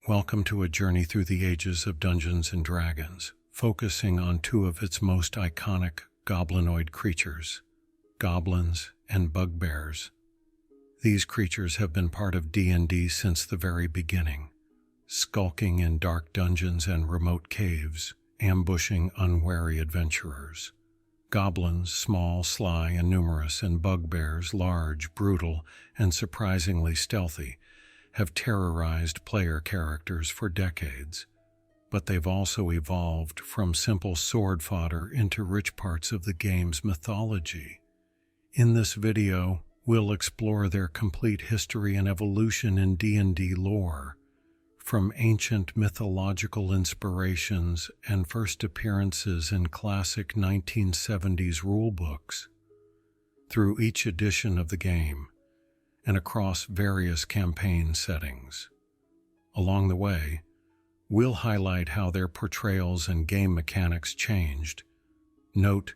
Welcome to a journey through the ages of Dungeons & Dragons, focusing on two of its most iconic goblinoid creatures, goblins and bugbears. These creatures have been part of D&D since the very beginning, skulking in dark dungeons and remote caves, ambushing unwary adventurers. Goblins, small, sly, and numerous, and bugbears, large, brutal, and surprisingly stealthy, have terrorized player characters for decades, but they've also evolved from simple sword fodder into rich parts of the game's mythology. In this video, we'll explore their complete history and evolution in D&D lore, from ancient mythological inspirations and first appearances in classic 1970s rulebooks, through each edition of the game, and across various campaign settings. Along the way, we'll highlight how their portrayals and game mechanics changed, note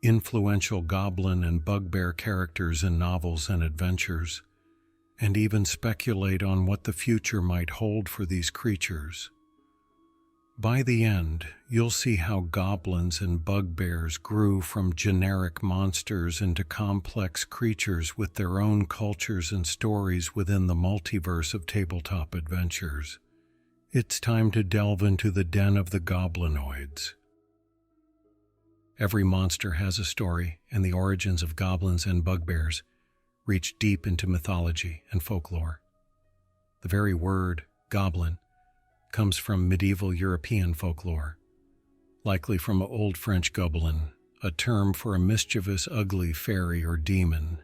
influential goblin and bugbear characters in novels and adventures, and even speculate on what the future might hold for these creatures. By the end, you'll see how goblins and bugbears grew from generic monsters into complex creatures with their own cultures and stories within the multiverse of tabletop adventures. It's time to delve into the den of the goblinoids. Every monster has a story, and the origins of goblins and bugbears reach deep into mythology and folklore. The very word, goblin, comes from medieval European folklore, likely from Old French gobelin, a term for a mischievous, ugly fairy or demon.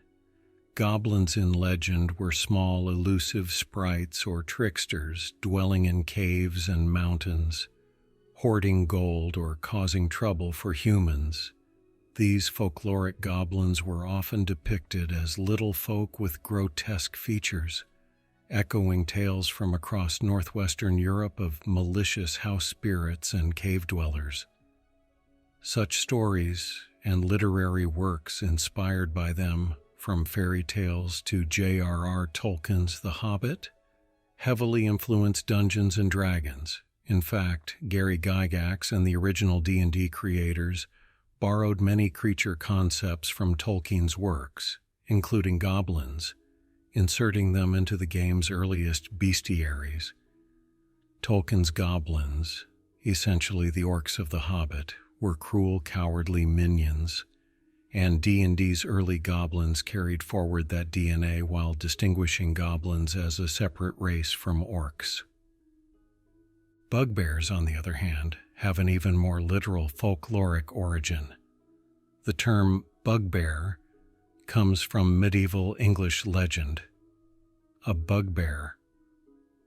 Goblins in legend were small, elusive sprites or tricksters dwelling in caves and mountains, hoarding gold or causing trouble for humans. These folkloric goblins were often depicted as little folk with grotesque features, echoing tales from across northwestern Europe of malicious house spirits and cave dwellers. Such stories and literary works inspired by them, from fairy tales to J.R.R. Tolkien's The Hobbit, heavily influenced Dungeons & Dragons. In fact, Gary Gygax and the original D&D creators borrowed many creature concepts from Tolkien's works, including goblins, inserting them into the game's earliest bestiaries. Tolkien's goblins, essentially the orcs of The Hobbit, were cruel, cowardly minions, and D&D's early goblins carried forward that DNA while distinguishing goblins as a separate race from orcs. Bugbears, on the other hand, have an even more literal folkloric origin. The term bugbear comes from medieval English legend. A bugbear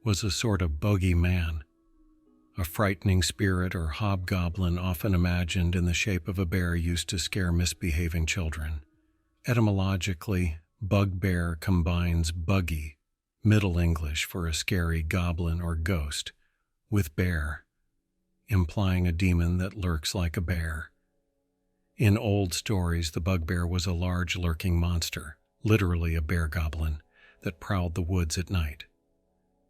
was a sort of bogeyman, a frightening spirit or hobgoblin often imagined in the shape of a bear used to scare misbehaving children. Etymologically, bugbear combines buggy, Middle English for a scary goblin or ghost, with bear, implying a demon that lurks like a bear. In old stories, the bugbear was a large lurking monster, literally a bear goblin, that prowled the woods at night.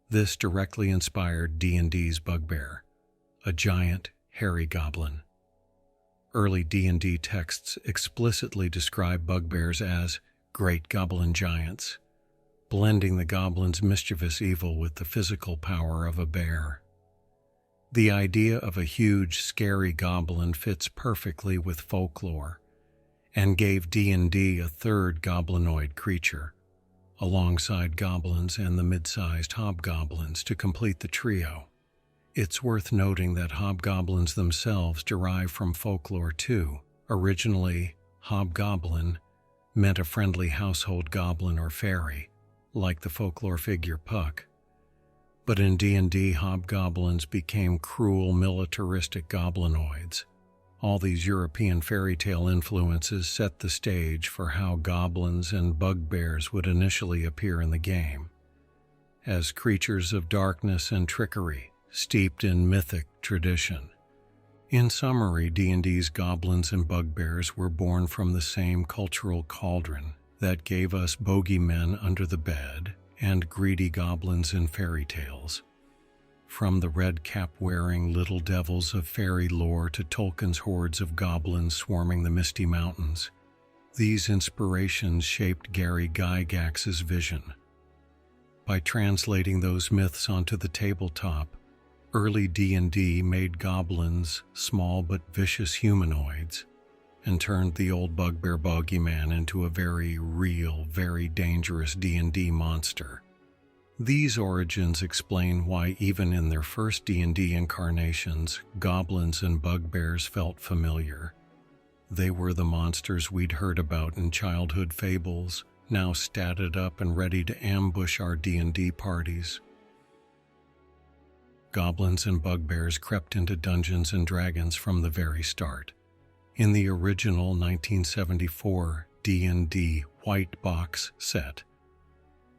This directly inspired D&D's bugbear, a giant, hairy goblin. Early D&D texts explicitly describe bugbears as great goblin giants, blending the goblin's mischievous evil with the physical power of a bear. The idea of a huge, scary goblin fits perfectly with folklore, and gave D&D a third goblinoid creature, alongside goblins and the mid-sized hobgoblins to complete the trio. It's worth noting that hobgoblins themselves derive from folklore too. Originally, hobgoblin meant a friendly household goblin or fairy, like the folklore figure Puck. But in D&D, hobgoblins became cruel, militaristic goblinoids. All these European fairy tale influences set the stage for how goblins and bugbears would initially appear in the game, as creatures of darkness and trickery, steeped in mythic tradition. In summary, D&D's goblins and bugbears were born from the same cultural cauldron that gave us bogeymen under the bed and greedy goblins in fairy tales. from the red cap-wearing little devils of fairy lore to Tolkien's hordes of goblins swarming the misty mountains, these inspirations shaped Gary Gygax's vision. By translating those myths onto the tabletop, early D&D made goblins small but vicious humanoids and turned the old bugbear bogeyman into a very real, very dangerous D&D monster. These origins explain why even in their first D&D incarnations, goblins and bugbears felt familiar. They were the monsters we'd heard about in childhood fables, now statted up and ready to ambush our D&D parties. Goblins and bugbears crept into Dungeons & Dragons from the very start. In the original 1974 D&D White Box set,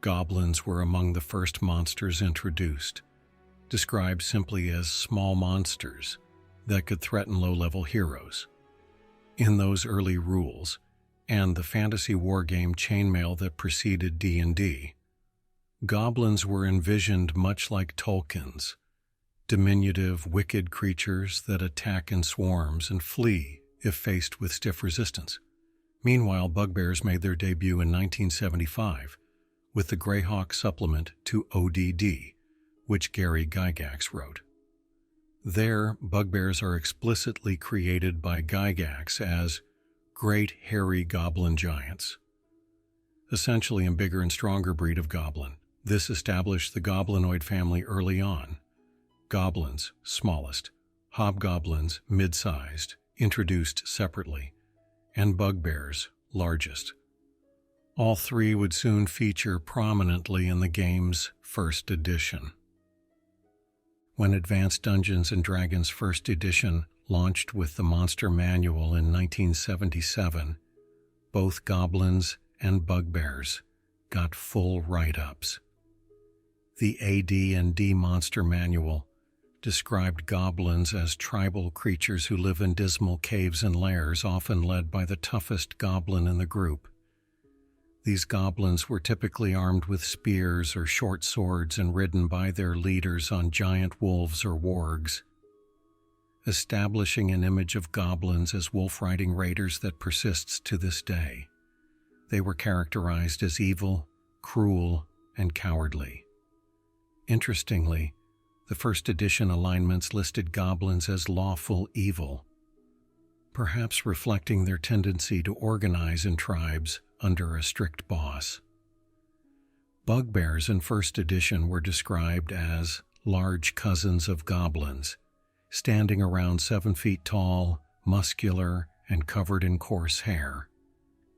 goblins were among the first monsters introduced, described simply as small monsters that could threaten low-level heroes. In those early rules, and the fantasy wargame chainmail that preceded D&D, goblins were envisioned much like Tolkien's, diminutive, wicked creatures that attack in swarms and flee if faced with stiff resistance. Meanwhile, bugbears made their debut in 1975 with the Greyhawk supplement to ODD, which Gary Gygax wrote. There, bugbears are explicitly created by Gygax as great hairy goblin giants. Essentially a bigger and stronger breed of goblin, this established the goblinoid family early on. Goblins, smallest, hobgoblins, mid-sized, introduced separately, and bugbears, largest. All three would soon feature prominently in the game's first edition. When Advanced Dungeons & Dragons First Edition launched with the Monster Manual in 1977, both goblins and bugbears got full write-ups. The AD&D Monster Manual described goblins as tribal creatures who live in dismal caves and lairs, often led by the toughest goblin in the group. These goblins were typically armed with spears or short swords and ridden by their leaders on giant wolves or wargs, establishing an image of goblins as wolf-riding raiders that persists to this day. They were characterized as evil, cruel, and cowardly. Interestingly, the first edition alignments listed goblins as lawful evil, perhaps reflecting their tendency to organize in tribes under a strict boss. Bugbears in First Edition were described as large cousins of goblins, standing around 7 feet tall, muscular, and covered in coarse hair.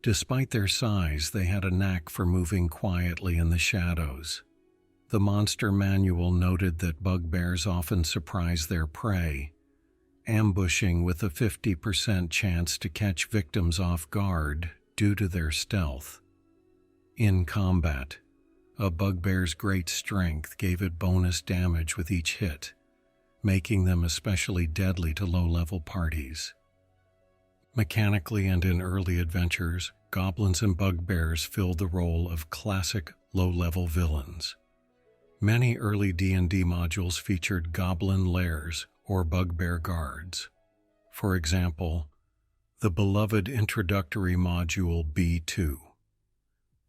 Despite their size, they had a knack for moving quietly in the shadows. The Monster Manual noted that bugbears often surprise their prey, ambushing with a 50% chance to catch victims off guard due to their stealth. In combat, a bugbear's great strength gave it bonus damage with each hit, making them especially deadly to low-level parties. Mechanically and in early adventures, goblins and bugbears filled the role of classic low-level villains. Many early D&D modules featured goblin lairs or bugbear guards. For example, the beloved introductory module B2.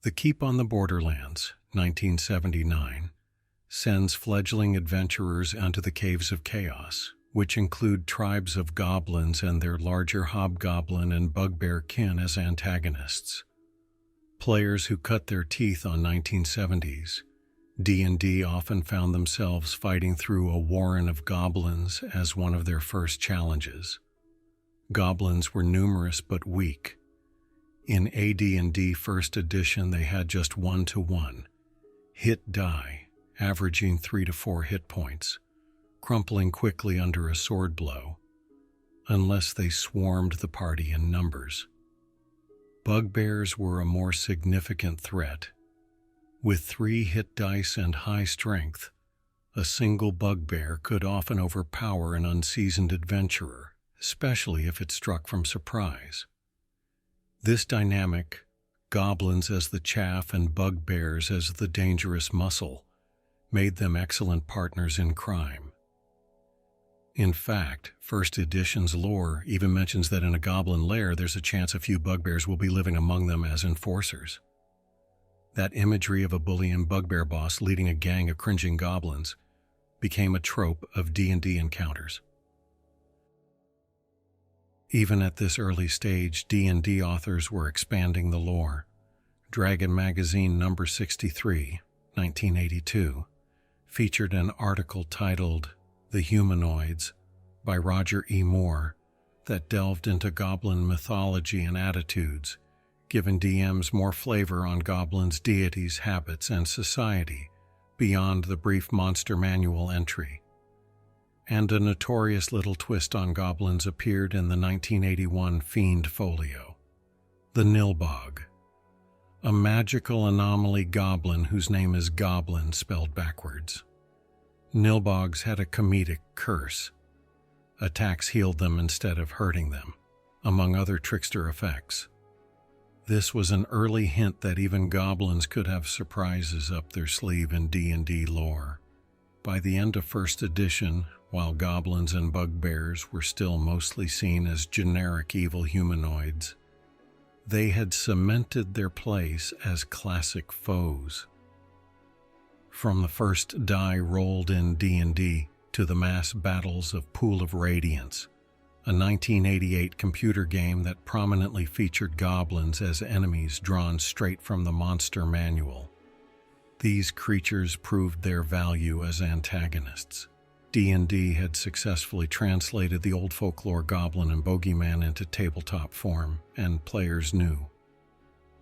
The Keep on the Borderlands, 1979, sends fledgling adventurers into the Caves of Chaos, which include tribes of goblins and their larger hobgoblin and bugbear kin as antagonists. Players who cut their teeth on 1970s D&D often found themselves fighting through a warren of goblins as one of their first challenges. Goblins were numerous but weak. In AD&D First Edition, they had just 1-to-1 hit die, averaging 3 to 4 hit points, crumpling quickly under a sword blow, unless they swarmed the party in numbers. Bugbears were a more significant threat. With 3 hit dice and high strength, a single bugbear could often overpower an unseasoned adventurer, especially if it struck from surprise. This dynamic, goblins as the chaff and bugbears as the dangerous muscle, made them excellent partners in crime. In fact, first edition's lore even mentions that in a goblin lair there's a chance a few bugbears will be living among them as enforcers. That imagery of a bullying bugbear boss leading a gang of cringing goblins became a trope of D&D encounters. Even at this early stage, D&D authors were expanding the lore. Dragon Magazine number 63, 1982, featured an article titled "The Humanoids" by Roger E. Moore that delved into goblin mythology and attitudes, giving DMs more flavor on goblins' deities, habits, and society beyond the brief monster manual entry. And a notorious little twist on goblins appeared in the 1981 Fiend Folio. The Nilbog, a magical anomaly goblin whose name is Goblin spelled backwards. Nilbogs had a comedic curse. Attacks healed them instead of hurting them, among other trickster effects. This was an early hint that even goblins could have surprises up their sleeve in D&D lore. By the end of first edition, while goblins and bugbears were still mostly seen as generic evil humanoids, they had cemented their place as classic foes. From the first die rolled in D&D to the mass battles of Pool of Radiance, a 1988 computer game that prominently featured goblins as enemies drawn straight from the monster manual. These creatures proved their value as antagonists. D&D had successfully translated the old folklore goblin and bogeyman into tabletop form, and players knew.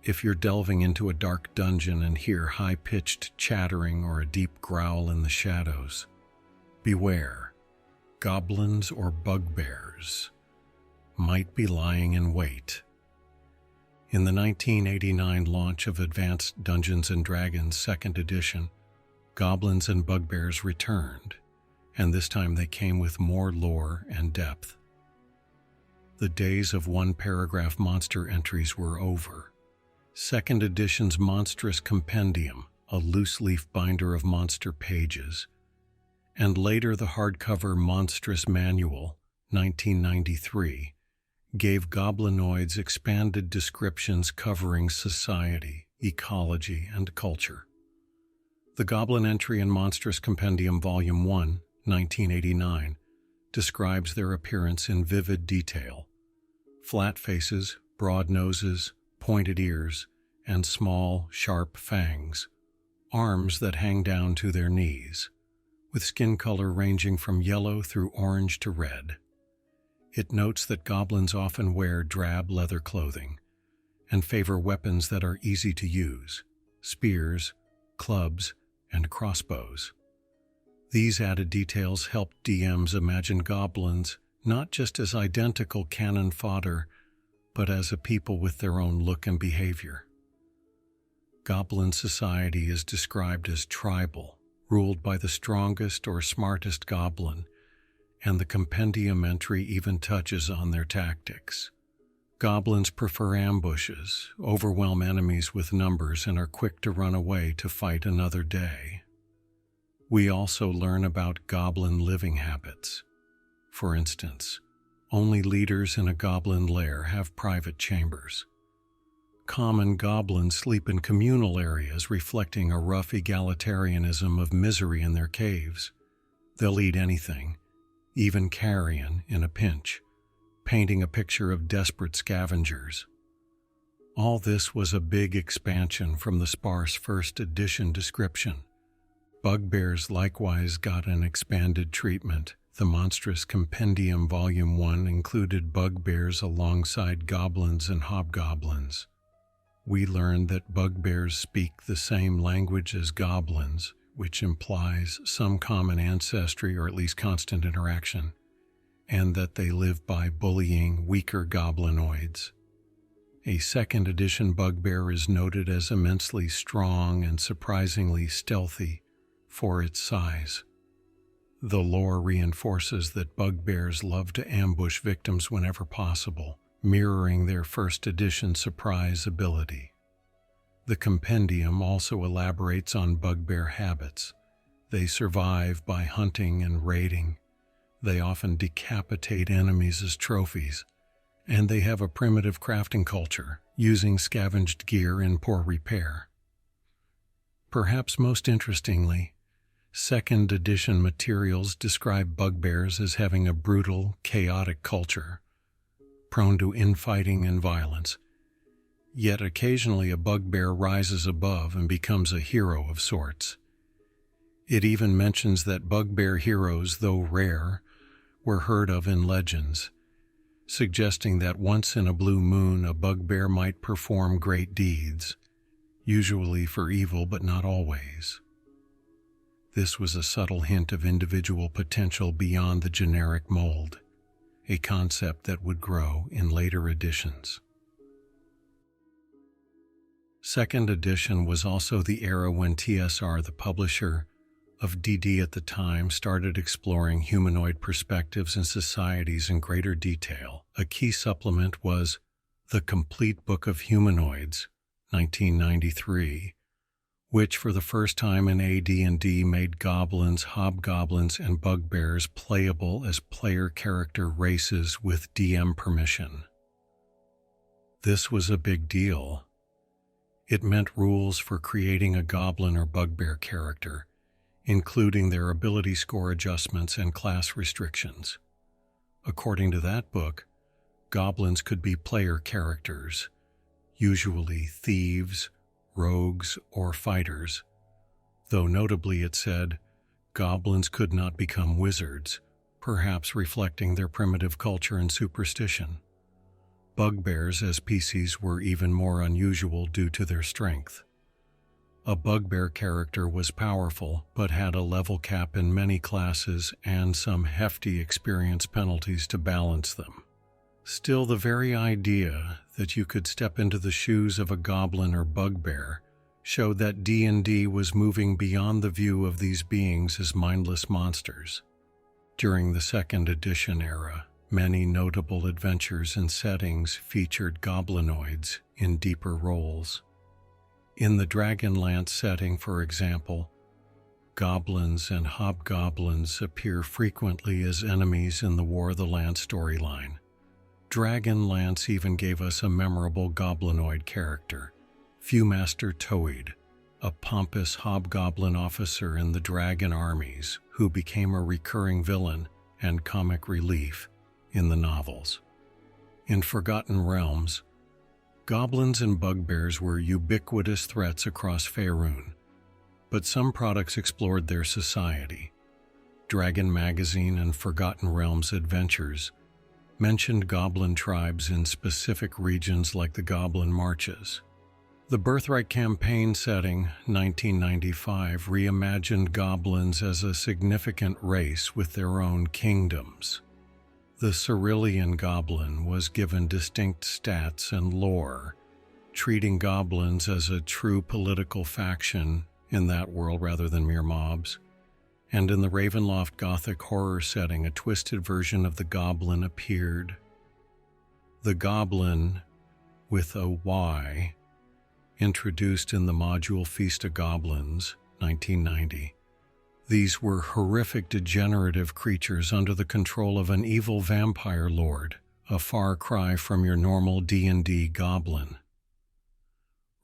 If you're delving into a dark dungeon and hear high-pitched chattering or a deep growl in the shadows, beware. Goblins or bugbears might be lying in wait. In the 1989 launch of Advanced Dungeons & Dragons 2nd Edition, Goblins and Bugbears returned, and this time they came with more lore and depth. The days of one-paragraph monster entries were over. 2nd Edition's Monstrous Compendium, a loose-leaf binder of monster pages, and later the hardcover Monstrous Manual, 1993, gave goblinoids expanded descriptions covering society, ecology, and culture. The Goblin entry in Monstrous Compendium Volume 1, 1989, describes their appearance in vivid detail. Flat faces, broad noses, pointed ears, and small, sharp fangs, arms that hang down to their knees, with skin color ranging from yellow through orange to red. It notes that goblins often wear drab leather clothing and favor weapons that are easy to use: spears, clubs, and crossbows. These added details helped DMs imagine goblins not just as identical cannon fodder, but as a people with their own look and behavior. Goblin society is described as tribal, ruled by the strongest or smartest goblin, and the compendium entry even touches on their tactics. Goblins prefer ambushes, overwhelm enemies with numbers, and are quick to run away to fight another day. We also learn about goblin living habits. For instance, only leaders in a goblin lair have private chambers. Common goblins sleep in communal areas, reflecting a rough egalitarianism of misery in their caves. They'll eat anything, even carrion in a pinch, painting a picture of desperate scavengers. All this was a big expansion from the sparse first edition description. Bugbears likewise got an expanded treatment. The Monstrous Compendium Volume 1 included bugbears alongside goblins and hobgoblins. We learned that bugbears speak the same language as goblins, which implies some common ancestry or at least constant interaction, and that they live by bullying weaker goblinoids. A 2nd edition bugbear is noted as immensely strong and surprisingly stealthy for its size. The lore reinforces that bugbears love to ambush victims whenever possible, mirroring their first edition surprise ability. The compendium also elaborates on bugbear habits. They survive by hunting and raiding. They often decapitate enemies as trophies, and they have a primitive crafting culture, using scavenged gear in poor repair. Perhaps most interestingly, second edition materials describe bugbears as having a brutal, chaotic culture, prone to infighting and violence. Yet occasionally a bugbear rises above and becomes a hero of sorts. It even mentions that bugbear heroes, though rare, were heard of in legends, suggesting that once in a blue moon a bugbear might perform great deeds, usually for evil but not always. This was a subtle hint of individual potential beyond the generic mold, a concept that would grow in later editions. Second edition was also the era when TSR, the publisher of DD at the time, started exploring humanoid perspectives and societies in greater detail. A key supplement was The Complete Book of Humanoids, 1993, which for the first time in AD&D made goblins, hobgoblins, and bugbears playable as player character races with DM permission. This was a big deal. It meant rules for creating a goblin or bugbear character, including their ability score adjustments and class restrictions. According to that book, goblins could be player characters, usually thieves, rogues, or fighters, though notably it said goblins could not become wizards, perhaps reflecting their primitive culture and superstition. Bugbears as PCs were even more unusual due to their strength. A bugbear character was powerful, but had a level cap in many classes and some hefty experience penalties to balance them. Still, the very idea that you could step into the shoes of a goblin or bugbear showed that D&D was moving beyond the view of these beings as mindless monsters. During the second edition era, many notable adventures and settings featured goblinoids in deeper roles. In the Dragonlance setting, for example, goblins and hobgoblins appear frequently as enemies in the War of the Lance storyline. Dragonlance even gave us a memorable goblinoid character, Viewmaster Toad, a pompous hobgoblin officer in the dragon armies who became a recurring villain and comic relief in the novels. In Forgotten Realms, goblins and bugbears were ubiquitous threats across Faerun, but some products explored their society. Dragon Magazine and Forgotten Realms Adventures mentioned goblin tribes in specific regions like the Goblin Marches. The Birthright campaign setting, 1995, reimagined goblins as a significant race with their own kingdoms. The Cerulean Goblin was given distinct stats and lore, treating goblins as a true political faction in that world rather than mere mobs. And in the Ravenloft Gothic horror setting, a twisted version of the goblin appeared. The goblin, with a Y, introduced in the module Feast of Goblins, 1990. These were horrific degenerative creatures under the control of an evil vampire lord, a far cry from your normal D&D goblin.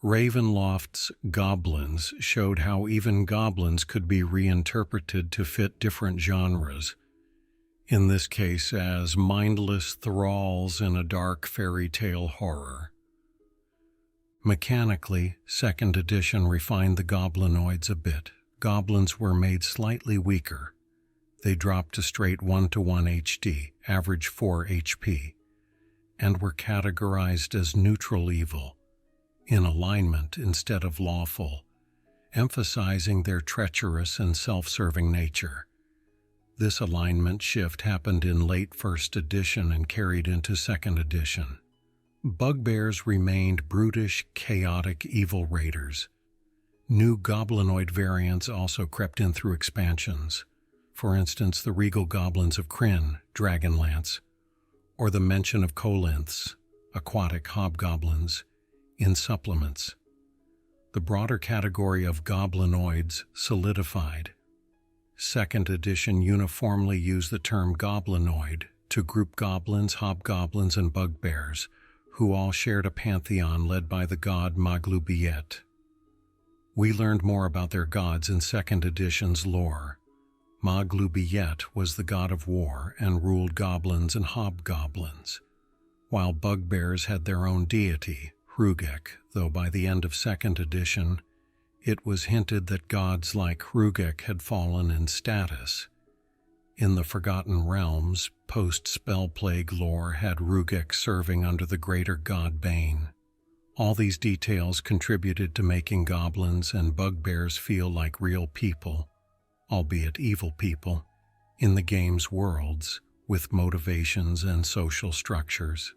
Ravenloft's Goblins showed how even goblins could be reinterpreted to fit different genres, in this case as mindless thralls in a dark fairy tale horror. Mechanically, second edition refined the goblinoids a bit. Goblins were made slightly weaker. They dropped to straight 1-to-1 HD, average 4 HP, and were categorized as neutral evil, in alignment instead of lawful, emphasizing their treacherous and self-serving nature. This alignment shift happened in late first edition and carried into second edition. Bugbears remained brutish, chaotic evil raiders. New goblinoid variants also crept in through expansions. For instance, the regal goblins of Krynn, Dragonlance, or the mention of Colinths, aquatic hobgoblins, in supplements. The broader category of goblinoids solidified. 2nd edition uniformly used the term goblinoid to group goblins, hobgoblins, and bugbears, who all shared a pantheon led by the god Maglubiet. We learned more about their gods in 2nd edition's lore. Maglubiet was the god of war and ruled goblins and hobgoblins, while bugbears had their own deity, Hrugek, though by the end of 2nd edition, it was hinted that gods like Hrugek had fallen in status. In the Forgotten Realms, post-Spell Plague lore had Hrugek serving under the greater god Bane. All these details contributed to making goblins and bugbears feel like real people, albeit evil people, in the game's worlds, with motivations and social structures.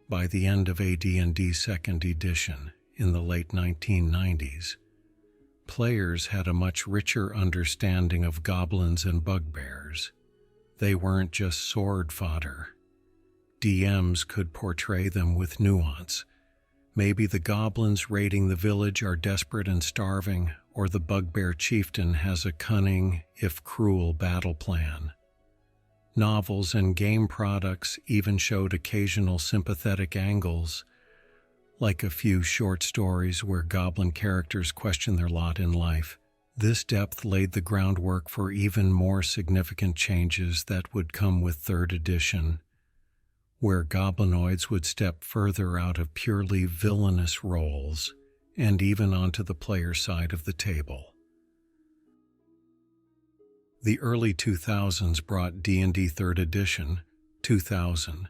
By the end of AD&D 2nd edition, in the late 1990s, players had a much richer understanding of goblins and bugbears. They weren't just sword fodder. DMs could portray them with nuance. Maybe the goblins raiding the village are desperate and starving, or the bugbear chieftain has a cunning, if cruel, battle plan. Novels and game products even showed occasional sympathetic angles, like a few short stories where goblin characters question their lot in life. This depth laid the groundwork for even more significant changes that would come with 3rd edition, where goblinoids would step further out of purely villainous roles and even onto the player side of the table. The early 2000s brought D&D 3rd edition, 2000,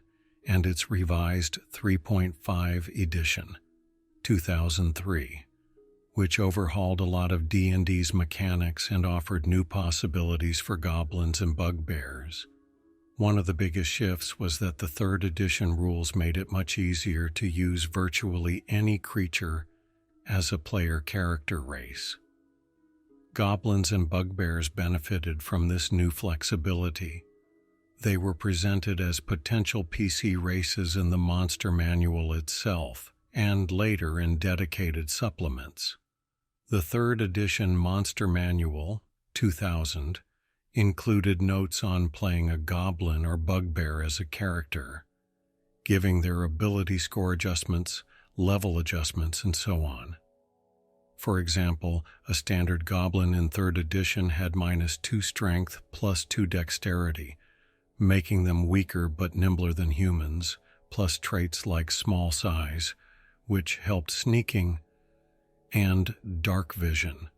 and its revised 3.5 edition, 2003, which overhauled a lot of D&D's mechanics and offered new possibilities for goblins and bugbears. One of the biggest shifts was that the 3rd edition rules made it much easier to use virtually any creature as a player character race. Goblins and bugbears benefited from this new flexibility. They were presented as potential PC races in the monster manual itself, and later in dedicated supplements. The 3rd edition Monster Manual, 2000, included notes on playing a goblin or bugbear as a character, giving their ability score adjustments, level adjustments, and so on. For example, a standard goblin in 3rd edition had -2 strength plus 2 dexterity, making them weaker but nimbler than humans, plus traits like small size, which helped sneaking, and dark vision.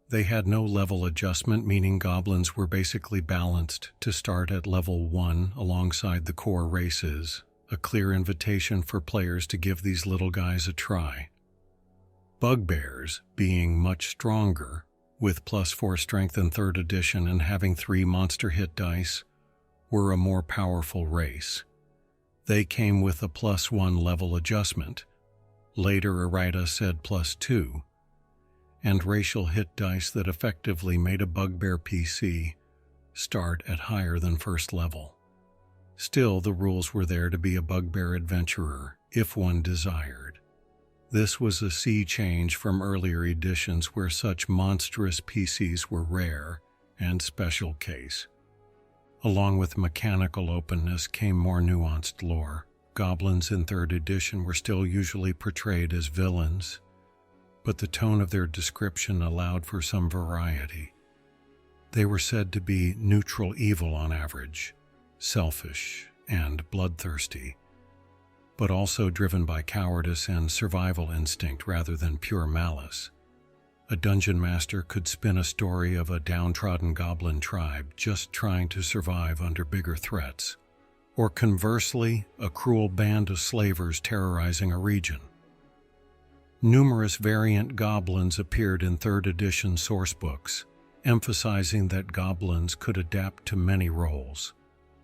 They had no level adjustment, meaning goblins were basically balanced to start at level 1 alongside the core races, a clear invitation for players to give these little guys a try. Bugbears, being much stronger, with +4 strength in 3rd edition and having 3 monster hit dice, were a more powerful race. They came with a +1 level adjustment, later errata said +2, and racial hit dice that effectively made a bugbear PC start at higher than 1st level. Still, the rules were there to be a bugbear adventurer, if one desired. This was a sea change from earlier editions where such monstrous PCs were rare and special case. Along with mechanical openness came more nuanced lore. Goblins in 3rd edition were still usually portrayed as villains, but the tone of their description allowed for some variety. They were said to be neutral evil on average, selfish and bloodthirsty, but also driven by cowardice and survival instinct rather than pure malice. A dungeon master could spin a story of a downtrodden goblin tribe just trying to survive under bigger threats, or conversely, a cruel band of slavers terrorizing a region. Numerous variant goblins appeared in 3rd edition sourcebooks, emphasizing that goblins could adapt to many roles.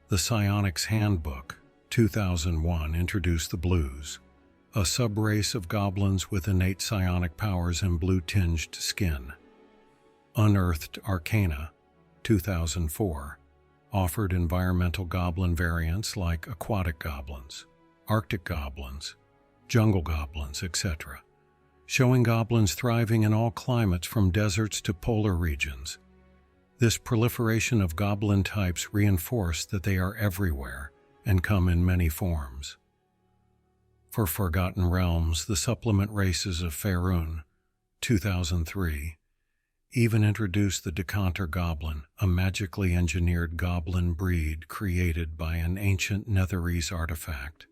The Psionics Handbook, 2001, introduced the Blues, a subrace of goblins with innate psionic powers and blue-tinged skin. Unearthed Arcana, 2004, offered environmental goblin variants like aquatic goblins, Arctic goblins, jungle goblins, etc., showing goblins thriving in all climates from deserts to polar regions. This proliferation of goblin types reinforce that they are everywhere and come in many forms. For Forgotten Realms, the supplement races of Faerun, 2003, even introduced the Decanter Goblin, a magically engineered goblin breed created by an ancient Netherese artifact.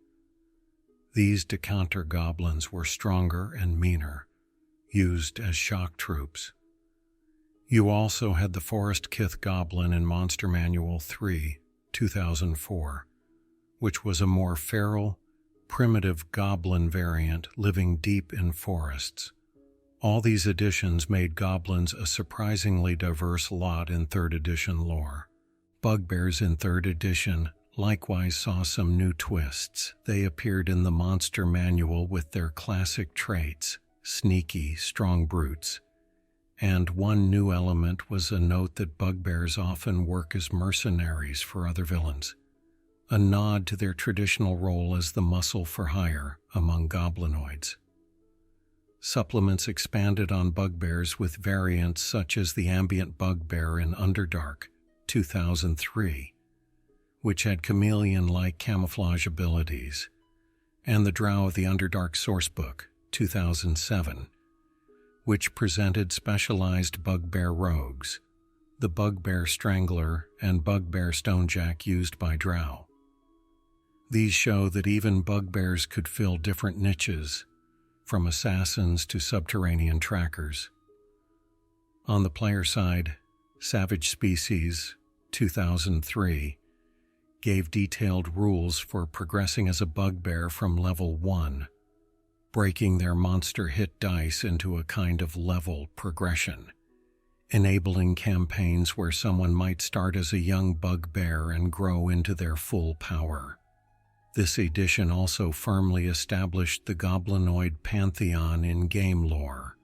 These Decanter Goblins were stronger and meaner, used as shock troops. You also had the Forest Kith Goblin in Monster Manual 3, 2004, which was a more feral, primitive goblin variant living deep in forests. All these additions made goblins a surprisingly diverse lot in 3rd edition lore. Bugbears in 3rd edition likewise saw some new twists. They appeared in the Monster Manual with their classic traits, sneaky, strong brutes. And one new element was a note that bugbears often work as mercenaries for other villains, a nod to their traditional role as the muscle for hire among goblinoids. Supplements expanded on bugbears with variants such as the ambient bugbear in Underdark, 2003, which had chameleon-like camouflage abilities, and the Drow of the Underdark Sourcebook, 2007, which presented specialized bugbear rogues, the Bugbear Strangler and Bugbear Stonejack used by Drow. These show that even bugbears could fill different niches, from assassins to subterranean trackers. On the player side, Savage Species, 2003, gave detailed rules for progressing as a bugbear from level 1, breaking their monster hit dice into a kind of level progression, enabling campaigns where someone might start as a young bugbear and grow into their full power. This edition also firmly established the goblinoid pantheon in game lore.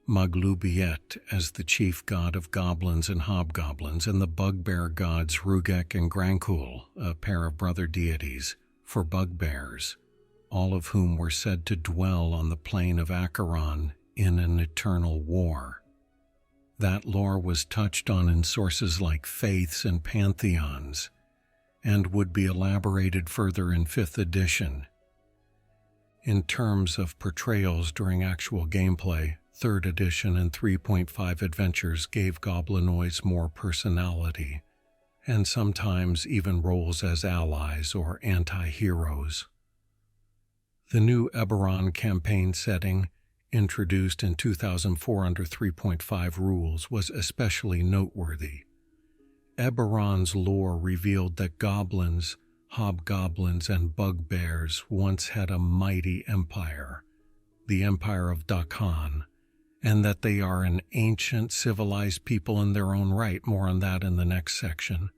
Maglubiet as the chief god of goblins and hobgoblins, and the bugbear gods Rugek and Grankul, a pair of brother deities, for bugbears, all of whom were said to dwell on the plain of Acheron in an eternal war. That lore was touched on in sources like Faiths and Pantheons, and would be elaborated further in 5th edition. In terms of portrayals during actual gameplay, 3rd edition and 3.5 adventures gave goblinoids more personality, and sometimes even roles as allies or anti-heroes. The new Eberron campaign setting, introduced in 2004 under 3.5 rules, was especially noteworthy. Eberron's lore revealed that goblins, hobgoblins, and bugbears once had a mighty empire, the Empire of Dakan, and that they are an ancient, civilized people in their own right. More on that in the next section.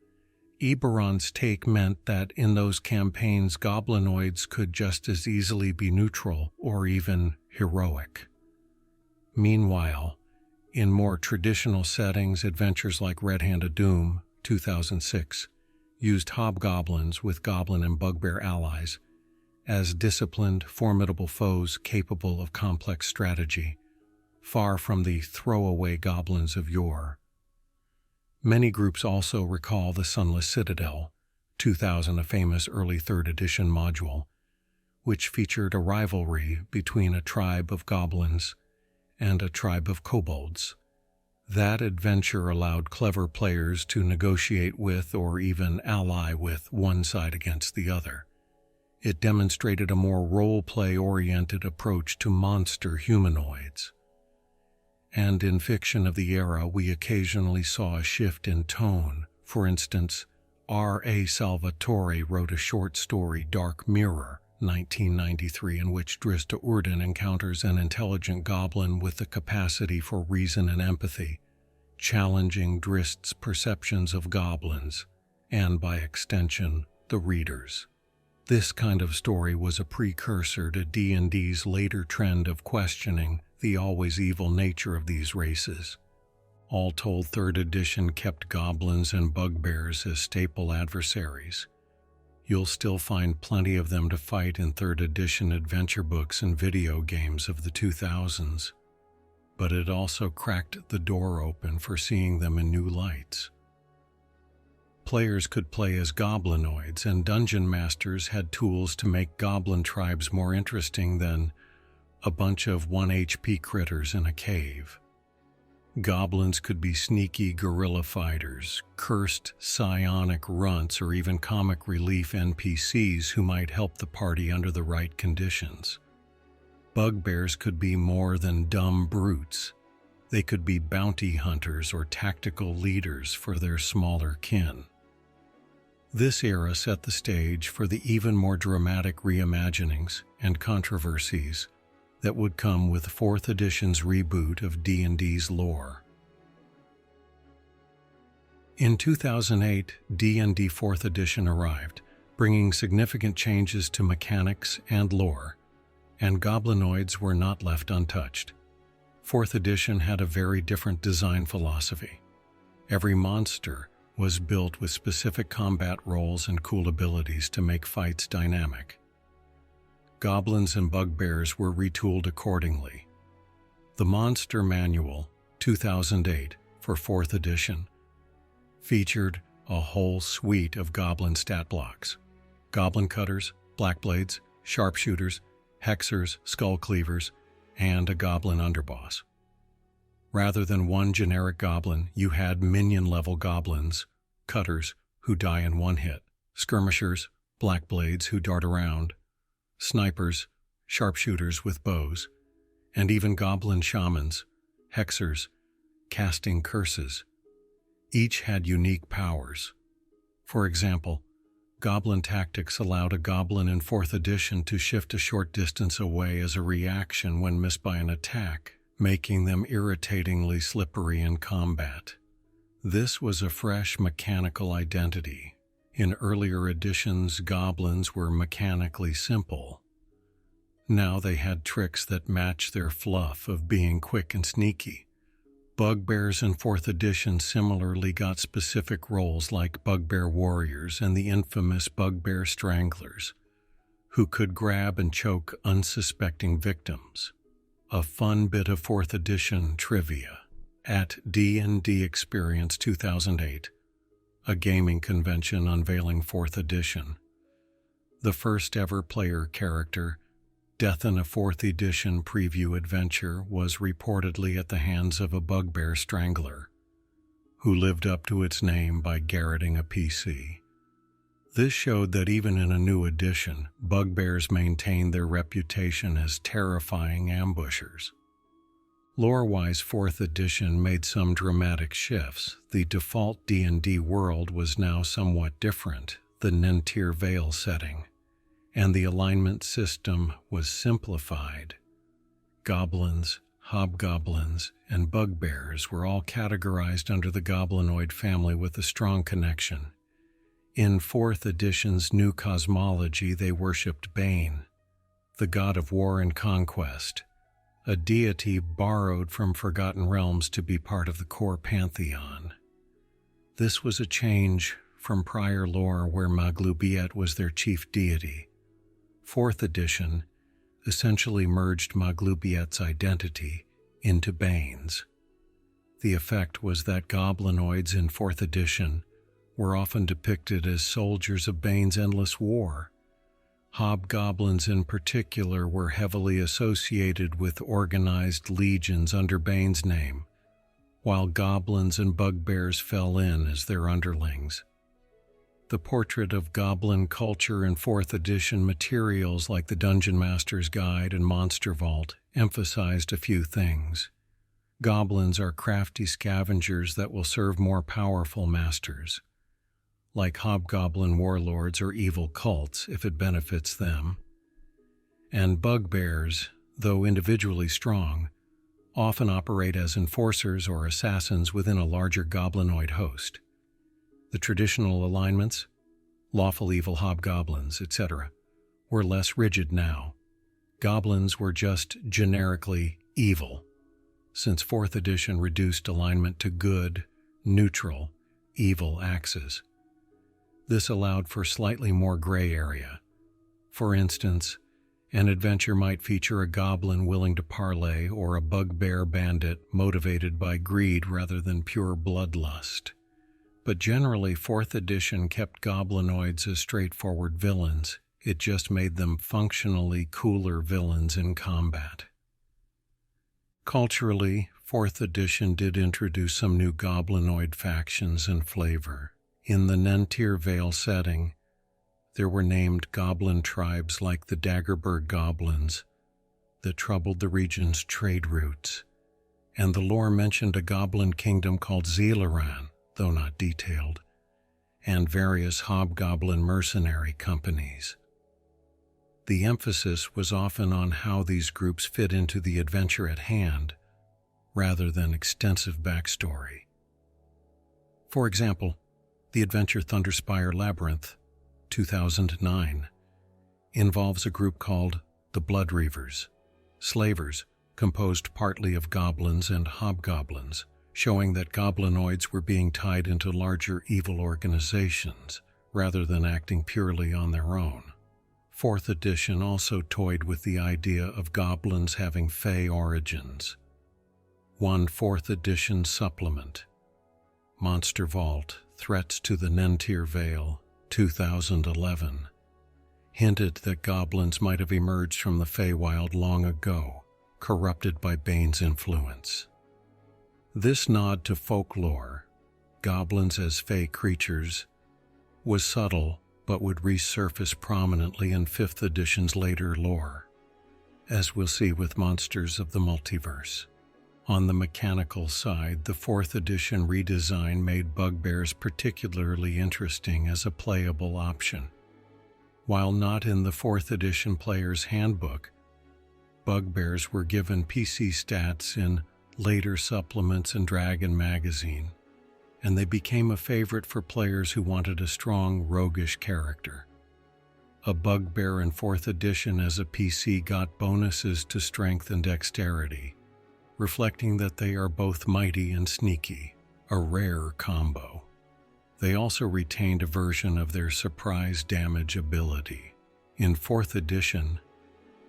Eberron's take meant that in those campaigns, goblinoids could just as easily be neutral or even heroic. Meanwhile, in more traditional settings, adventures like Red Hand of Doom, 2006, used hobgoblins with goblin and bugbear allies as disciplined, formidable foes capable of complex strategy, far from the throwaway goblins of yore. Many groups also recall the Sunless Citadel, 2000, a famous early 3rd edition module, which featured a rivalry between a tribe of goblins and a tribe of kobolds. That adventure allowed clever players to negotiate with or even ally with one side against the other. It demonstrated a more role-play-oriented approach to monster humanoids. And in fiction of the era, we occasionally saw a shift in tone. For instance, R.A. Salvatore wrote a short story, Dark Mirror, 1993, in which Drista Urden encounters an intelligent goblin with the capacity for reason and empathy, challenging Drist's perceptions of goblins, and by extension, the readers. This kind of story was a precursor to D&D's later trend of questioning the always evil nature of these races. All told, 3rd edition kept goblins and bugbears as staple adversaries. You'll still find plenty of them to fight in 3rd edition adventure books and video games of the 2000s. but it also cracked the door open for seeing them in new lights. Players could play as goblinoids, and dungeon masters had tools to make goblin tribes more interesting than a bunch of 1 HP critters in a cave. Goblins could be sneaky guerrilla fighters, cursed psionic runts, or even comic relief NPCs who might help the party under the right conditions. Bugbears could be more than dumb brutes. They could be bounty hunters or tactical leaders for their smaller kin. This era set the stage for the even more dramatic reimaginings and controversies that would come with 4th edition's reboot of D&D's lore. In 2008, D&D 4th edition arrived, bringing significant changes to mechanics and lore, and goblinoids were not left untouched. 4th edition had a very different design philosophy. Every monster was built with specific combat roles and cool abilities to make fights dynamic. Goblins and bugbears were retooled accordingly. The Monster Manual, 2008, for 4th edition, featured a whole suite of goblin stat blocks: goblin cutters, blackblades, sharpshooters, hexers, skull cleavers, and a goblin underboss. Rather than one generic goblin, you had minion-level goblins, cutters, who die in one hit, skirmishers, blackblades who dart around, snipers, sharpshooters with bows, and even goblin shamans, hexers, casting curses. Each had unique powers. For example, Goblin Tactics allowed a goblin in 4th edition to shift a short distance away as a reaction when missed by an attack, making them irritatingly slippery in combat. This was a fresh mechanical identity. In earlier editions, goblins were mechanically simple. Now they had tricks that matched their fluff of being quick and sneaky. Bugbears in 4th edition similarly got specific roles like Bugbear Warriors and the infamous Bugbear Stranglers, who could grab and choke unsuspecting victims. A fun bit of 4th edition trivia. At D&D Experience 2008, a gaming convention unveiling 4th edition, the first ever player character, Death in a 4th edition preview adventure, was reportedly at the hands of a Bugbear Strangler, who lived up to its name by garroting a PC. This showed that even in a new edition, Bugbears maintained their reputation as terrifying ambushers. Lore-wise, 4th edition made some dramatic shifts. The default D&D world was now somewhat different, the Nentir Vale setting, and the alignment system was simplified. Goblins, hobgoblins, and bugbears were all categorized under the goblinoid family with a strong connection. In 4th edition's new cosmology, they worshipped Bane, the god of war and conquest, a deity borrowed from Forgotten Realms to be part of the core pantheon. This was a change from prior lore where Maglubiet was their chief deity. 4th edition essentially merged Maglubiet's identity into Bane's. The effect was that goblinoids in 4th edition were often depicted as soldiers of Bane's endless war. Hobgoblins in particular were heavily associated with organized legions under Bane's name, while goblins and bugbears fell in as their underlings. The portrait of goblin culture in 4th edition materials like the Dungeon Master's Guide and Monster Vault emphasized a few things. Goblins are crafty scavengers that will serve more powerful masters, like hobgoblin warlords or evil cults if it benefits them. And bugbears, though individually strong, often operate as enforcers or assassins within a larger goblinoid host. The traditional alignments, lawful evil hobgoblins, etc., were less rigid now. Goblins were just generically evil, since 4th edition reduced alignment to good, neutral, evil axes. This allowed for slightly more gray area. For instance, An adventure might feature a goblin willing to parley or a bugbear bandit motivated by greed rather than pure bloodlust. But generally, 4th edition kept goblinoids as straightforward villains. It just made them functionally cooler villains in combat. Culturally, 4th edition did introduce some new goblinoid factions and flavor. In the Nentir Vale setting, there were named goblin tribes like the Daggerberg goblins that troubled the region's trade routes, and the lore mentioned a goblin kingdom called Zealaran, though not detailed, and various hobgoblin mercenary companies. The emphasis was often on how these groups fit into the adventure at hand, rather than extensive backstory. For example, the adventure Thunderspire Labyrinth, 2009, involves a group called the Blood Reavers, slavers composed partly of goblins and hobgoblins, showing that goblinoids were being tied into larger evil organizations rather than acting purely on their own. 4th edition also toyed with the idea of goblins having fey origins. One 4th edition supplement, Monster Vault: Threats to the Nentir Vale, 2011, hinted that goblins might have emerged from the Feywild long ago, corrupted by Bane's influence. This nod to folklore, goblins as fey creatures, was subtle but would resurface prominently in 5th edition's later lore, as we'll see with Monsters of the Multiverse. On the mechanical side, the 4th edition redesign made bugbears particularly interesting as a playable option. While not in the 4th edition player's handbook, bugbears were given PC stats in later supplements and Dragon magazine, and they became a favorite for players who wanted a strong, roguish character. A bugbear in 4th edition as a PC got bonuses to strength and dexterity, reflecting that they are both mighty and sneaky, a rare combo. They also retained a version of their surprise damage ability. In 4th edition,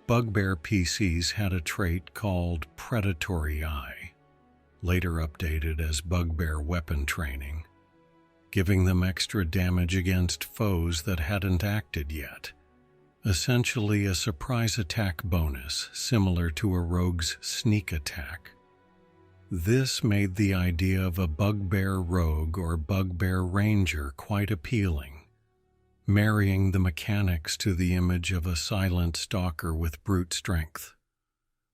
bugbear PCs had a trait called Predatory Eye, later updated as Bugbear Weapon Training, giving them extra damage against foes that hadn't acted yet. Essentially a surprise attack bonus, similar to a rogue's sneak attack. This made the idea of a bugbear rogue or bugbear ranger quite appealing, marrying the mechanics to the image of a silent stalker with brute strength.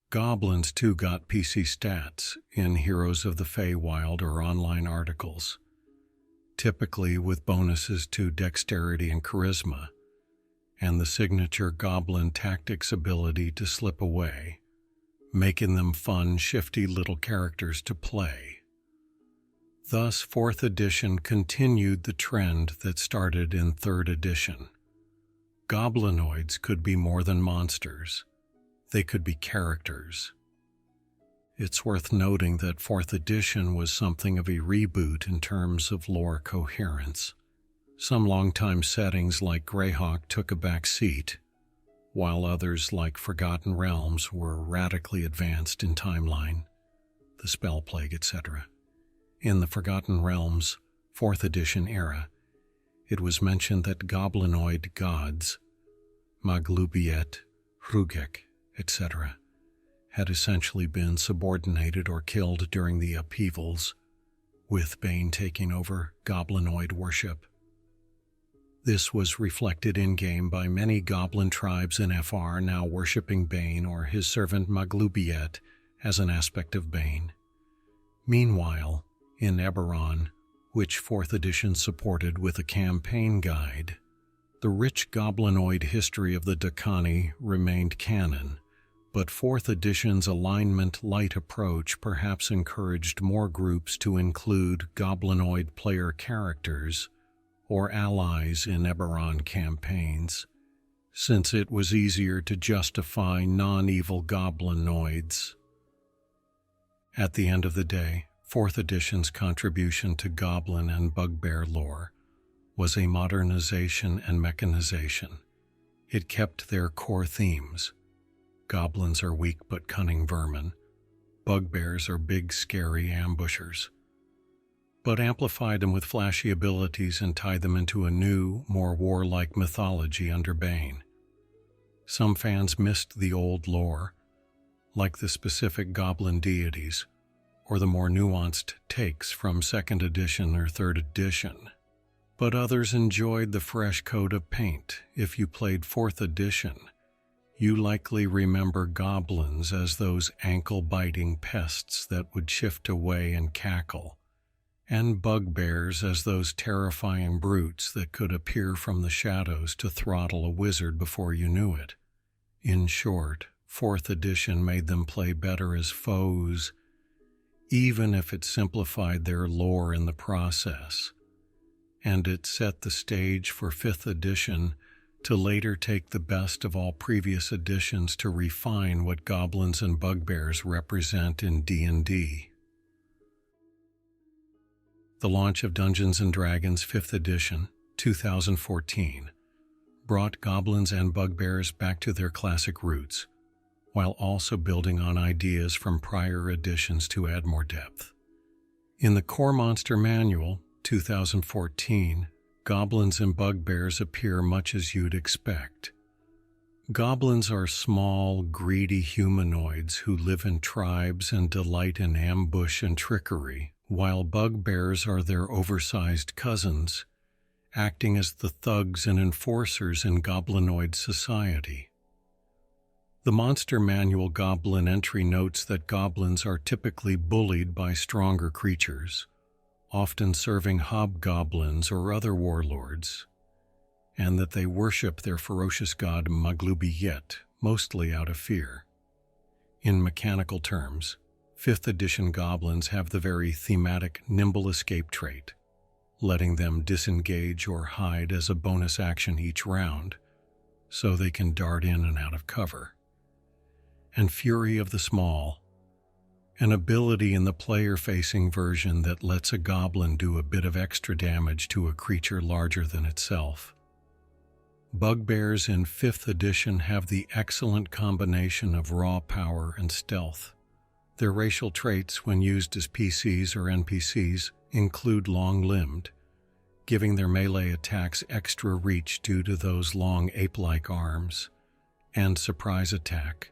Goblins too got PC stats in Heroes of the Feywild or online articles, typically with bonuses to dexterity and charisma, and the signature Goblin Tactics ability to slip away, making them fun, shifty little characters to play. Thus, 4th edition continued the trend that started in 3rd edition. Goblinoids could be more than monsters. They could be characters. It's worth noting that 4th edition was something of a reboot in terms of lore coherence. Some longtime settings like Greyhawk took a back seat, while others like Forgotten Realms were radically advanced in timeline, the Spell Plague, etc. In the Forgotten Realms 4th edition era, it was mentioned that goblinoid gods, Maglubiet, Hrugek, etc., had essentially been subordinated or killed during the upheavals, with Bane taking over goblinoid worship. This was reflected in-game by many goblin tribes in FR now worshipping Bane or his servant Maglubiet as an aspect of Bane. Meanwhile, in Eberron, which 4th edition supported with a campaign guide, the rich goblinoid history of the Dakani remained canon, but 4th edition's alignment light approach perhaps encouraged more groups to include goblinoid player characters or allies in Eberron campaigns, since it was easier to justify non-evil goblinoids. At the end of the day, 4th edition's contribution to goblin and bugbear lore was a modernization and mechanization. It kept their core themes, Goblins are weak but cunning vermin. Bugbears are big, scary ambushers. But amplify them with flashy abilities and tie them into a new, more warlike mythology under Bane. Some fans missed the old lore, like the specific goblin deities, or the more nuanced takes from 2nd edition or 3rd edition. But others enjoyed the fresh coat of paint. If you played 4th edition, you likely remember goblins as those ankle-biting pests that would shift away and cackle, and bugbears as those terrifying brutes that could appear from the shadows to throttle a wizard before you knew it. In short, 4th edition made them play better as foes, even if it simplified their lore in the process. And it set the stage for 5th edition to later take the best of all previous editions to refine what goblins and bugbears represent in D&D. The launch of Dungeons & Dragons 5th edition, 2014, brought goblins and bugbears back to their classic roots, while also building on ideas from prior editions to add more depth. In the Core Monster Manual, 2014, goblins and bugbears appear much as you'd expect. Goblins are small, greedy humanoids who live in tribes and delight in ambush and trickery, while bugbears are their oversized cousins, acting as the thugs and enforcers in goblinoid society. The Monster Manual Goblin entry notes that goblins are typically bullied by stronger creatures, often serving hobgoblins or other warlords, and that they worship their ferocious god Maglubiet, mostly out of fear. In mechanical terms, 5th edition goblins have the very thematic nimble escape trait, letting them disengage or hide as a bonus action each round, so they can dart in and out of cover. And Fury of the Small, an ability in the player-facing version that lets a goblin do a bit of extra damage to a creature larger than itself. Bugbears in 5th edition have the excellent combination of raw power and stealth. Their racial traits, when used as PCs or NPCs, include long-limbed, giving their melee attacks extra reach due to those long ape-like arms, and surprise attack,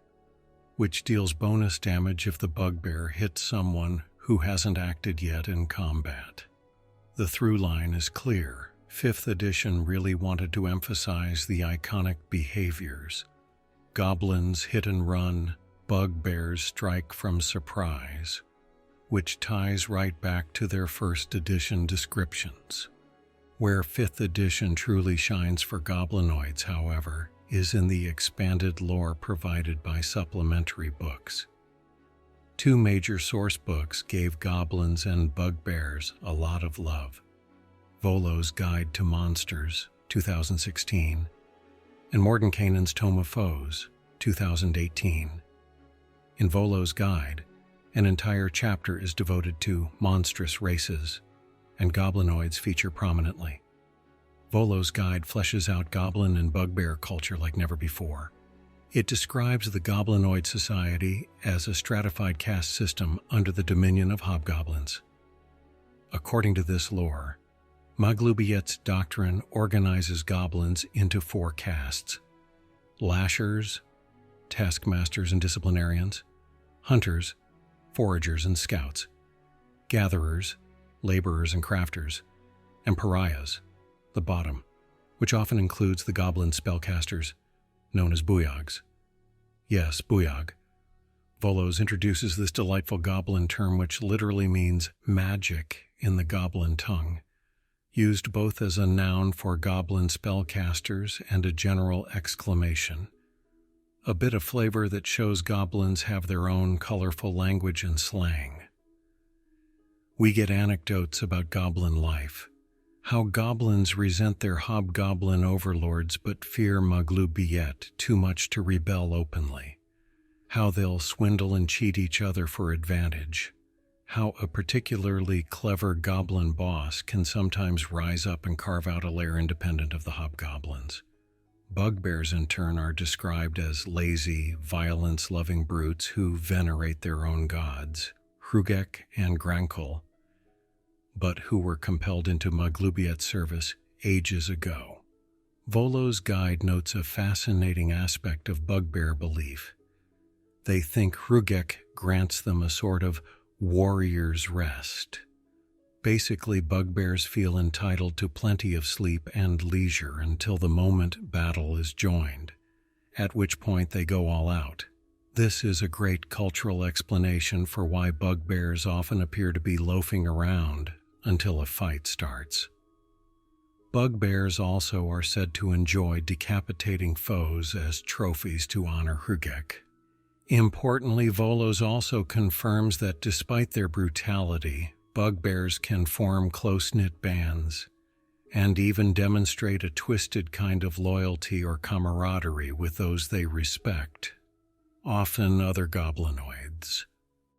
which deals bonus damage if the bugbear hits someone who hasn't acted yet in combat. The through line is clear. 5th edition really wanted to emphasize the iconic behaviors. Goblins hit and run, bugbears strike from surprise, which ties right back to their 1st edition descriptions. Where 5th edition truly shines for goblinoids, however, is in the expanded lore provided by supplementary books. 2 major source books gave goblins and bugbears a lot of love: Volo's Guide to Monsters, 2016, and Mordenkainen's Tome of Foes, 2018. In Volo's Guide, an entire chapter is devoted to monstrous races, and goblinoids feature prominently. Volo's Guide fleshes out goblin and bugbear culture like never before. It describes the goblinoid society as a stratified caste system under the dominion of hobgoblins. According to this lore, Maglubiet's doctrine organizes goblins into 4 castes: lashers, taskmasters and disciplinarians, hunters, foragers and scouts, gatherers, laborers and crafters, and pariahs, the bottom, which often includes the goblin spellcasters, known as buyogs. Yes, buyog. Volos introduces this delightful goblin term, which literally means magic in the goblin tongue, used both as a noun for goblin spellcasters and a general exclamation. A bit of flavor that shows goblins have their own colorful language and slang. We get anecdotes about goblin life, how goblins resent their hobgoblin overlords but fear Maglubiet too much to rebel openly, how they'll swindle and cheat each other for advantage, how a particularly clever goblin boss can sometimes rise up and carve out a lair independent of the hobgoblins. Bugbears, in turn, are described as lazy, violence-loving brutes who venerate their own gods, Hrugek and Grankle, but who were compelled into Maglubiet's service ages ago. Volo's guide notes a fascinating aspect of bugbear belief. They think Hrugek grants them a sort of warrior's rest. Basically, bugbears feel entitled to plenty of sleep and leisure until the moment battle is joined, at which point they go all out. This is a great cultural explanation for why bugbears often appear to be loafing around until a fight starts. Bugbears also are said to enjoy decapitating foes as trophies to honor Hrugek. Importantly, Volos also confirms that despite their brutality, bugbears can form close-knit bands and even demonstrate a twisted kind of loyalty or camaraderie with those they respect, often other goblinoids.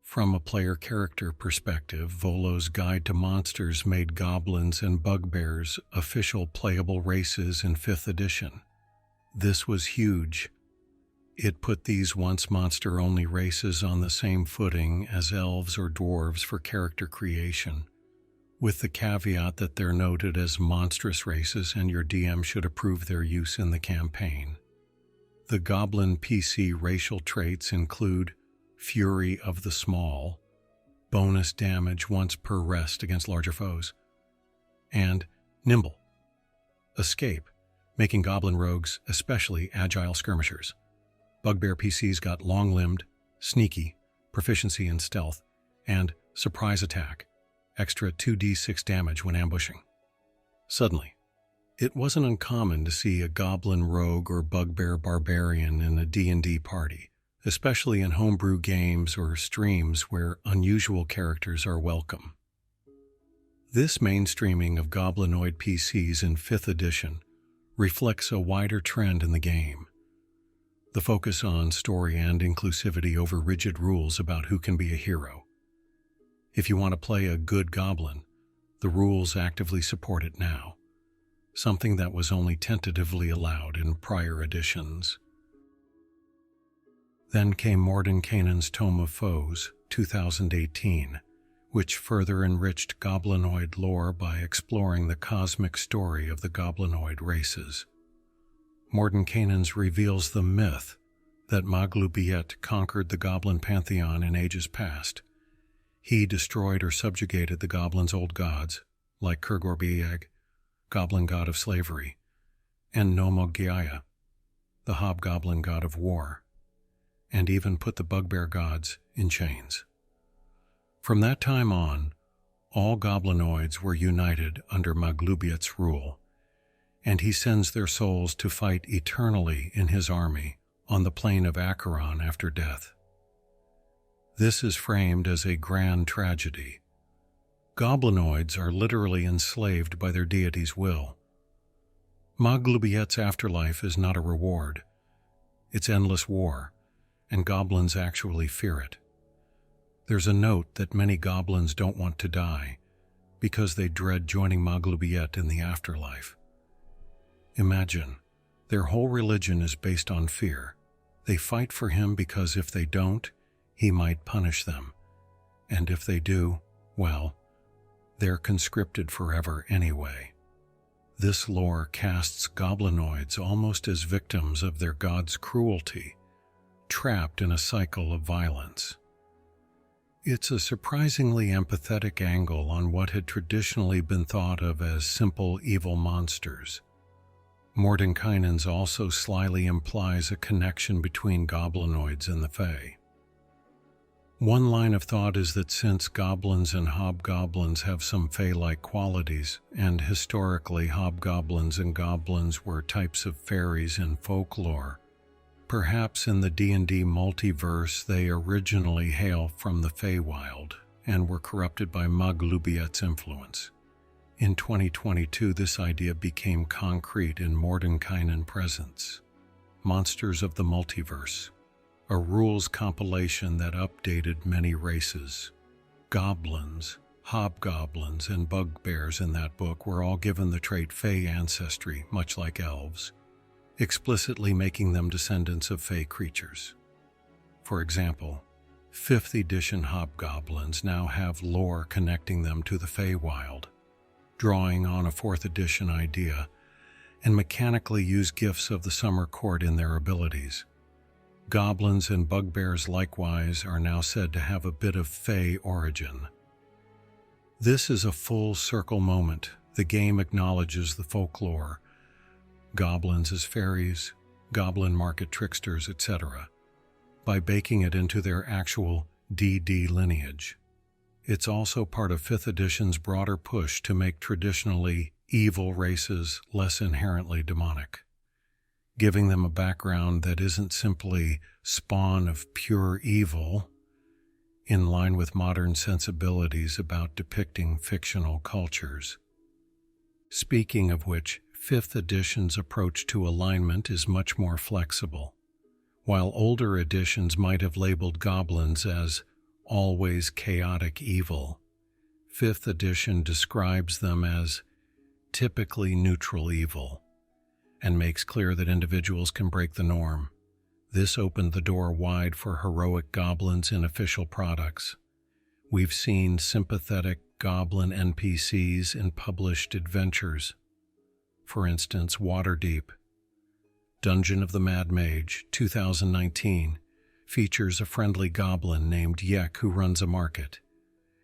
From a player character perspective, Volo's Guide to Monsters made goblins and bugbears official playable races in 5th edition. This was huge. It put these once monster-only races on the same footing as elves or dwarves for character creation, with the caveat that they're noted as monstrous races and your DM should approve their use in the campaign. The Goblin PC racial traits include Fury of the Small, bonus damage once per rest against larger foes, and Nimble, Escape, making goblin rogues especially agile skirmishers. Bugbear PCs got long-limbed, sneaky, proficiency in stealth, and surprise attack, extra 2d6 damage when ambushing. Suddenly, it wasn't uncommon to see a goblin rogue or bugbear barbarian in a D&D party, especially in homebrew games or streams where unusual characters are welcome. This mainstreaming of goblinoid PCs in 5th edition reflects a wider trend in the game. The focus on story and inclusivity over rigid rules about who can be a hero. If you want to play a good goblin, the rules actively support it now, something that was only tentatively allowed in prior editions. Then came Mordenkainen's Tome of Foes, 2018, which further enriched goblinoid lore by exploring the cosmic story of the goblinoid races. Mordenkainen's reveals the myth that Maglubiet conquered the goblin pantheon in ages past. He destroyed or subjugated the goblins' old gods, like Kurgorbieg, goblin god of slavery, and Nomogiaya, the hobgoblin god of war, and even put the bugbear gods in chains. From that time on, all goblinoids were united under Maglubiet's rule, and he sends their souls to fight eternally in his army on the plain of Acheron after death. This is framed as a grand tragedy. Goblinoids are literally enslaved by their deity's will. Maglubiet's afterlife is not a reward. It's endless war, and goblins actually fear it. There's a note that many goblins don't want to die because they dread joining Maglubiet in the afterlife. Imagine, their whole religion is based on fear. They fight for him because if they don't, he might punish them. And if they do, well, they're conscripted forever anyway. This lore casts goblinoids almost as victims of their god's cruelty, trapped in a cycle of violence. It's a surprisingly empathetic angle on what had traditionally been thought of as simple evil monsters. Mordenkainen's also slyly implies a connection between goblinoids and the Fae. One line of thought is that since goblins and hobgoblins have some Fae-like qualities, and historically hobgoblins and goblins were types of fairies in folklore, perhaps in the D&D multiverse they originally hail from the Feywild and were corrupted by Maglubiet's influence. In 2022, this idea became concrete in Mordenkainen Presence, Monsters of the Multiverse, a rules compilation that updated many races. Goblins, hobgoblins, and bugbears in that book were all given the trait Fey ancestry, much like elves. explicitly making them descendants of fey creatures. For example, 5th edition hobgoblins now have lore connecting them to the Feywild, drawing on a 4th edition idea, and mechanically use gifts of the Summer Court in their abilities. Goblins and bugbears likewise are now said to have a bit of fey origin. This is a full circle moment. The game acknowledges the folklore, goblins as fairies, goblin market tricksters, etc., by baking it into their actual D&D lineage. It's also part of 5th edition's broader push to make traditionally evil races less inherently demonic, giving them a background that isn't simply spawn of pure evil, in line with modern sensibilities about depicting fictional cultures. Speaking of which, 5th edition's approach to alignment is much more flexible. While older editions might have labeled goblins as always chaotic evil, 5th edition describes them as typically neutral evil, and makes clear that individuals can break the norm. This opened the door wide for heroic goblins in official products. We've seen sympathetic goblin NPCs in published adventures. For instance, Waterdeep, Dungeon of the Mad Mage, 2019, features a friendly goblin named Yek who runs a market,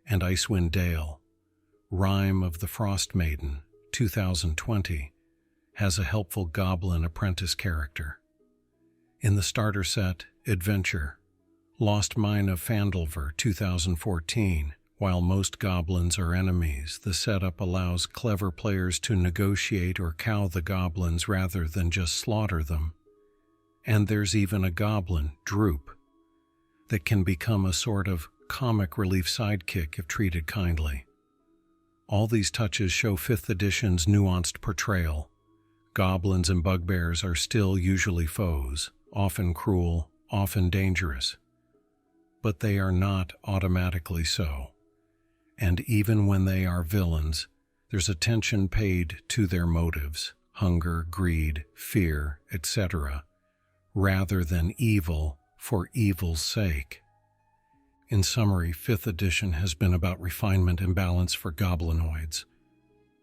and Icewind Dale, Rime of the Frost Maiden, 2020, has a helpful goblin apprentice character. In the starter set, Adventure, Lost Mine of Phandelver, 2014, while most goblins are enemies, the setup allows clever players to negotiate or cow the goblins rather than just slaughter them. And there's even a goblin, Droop, that can become a sort of comic relief sidekick if treated kindly. All these touches show 5th edition's nuanced portrayal. Goblins and bugbears are still usually foes, often cruel, often dangerous. But they are not automatically so. And even when they are villains, there's attention paid to their motives, hunger, greed, fear, etc., rather than evil for evil's sake. In summary, 5th edition has been about refinement and balance for goblinoids.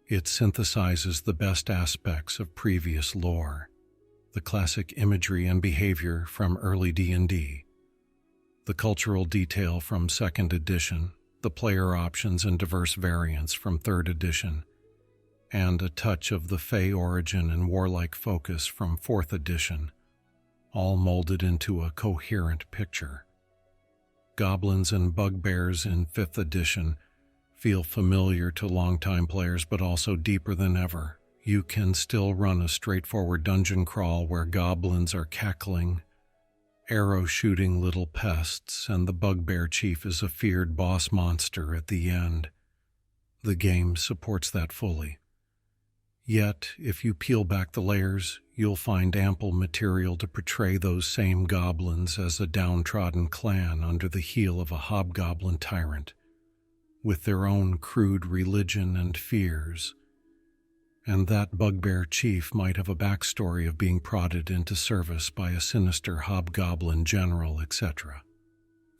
It synthesizes the best aspects of previous lore, the classic imagery and behavior from early D&D, the cultural detail from 2nd edition, the player options and diverse variants from 3rd edition, and a touch of the fey origin and warlike focus from 4th edition, all molded into a coherent picture. Goblins and bugbears in 5th edition feel familiar to longtime players, but also deeper than ever. You can still run a straightforward dungeon crawl where goblins are cackling, arrow-shooting little pests, and the bugbear chief is a feared boss monster at the end. The game supports that fully. Yet, if you peel back the layers, you'll find ample material to portray those same goblins as a downtrodden clan under the heel of a hobgoblin tyrant, with their own crude religion and fears. And that bugbear chief might have a backstory of being prodded into service by a sinister hobgoblin general, etc.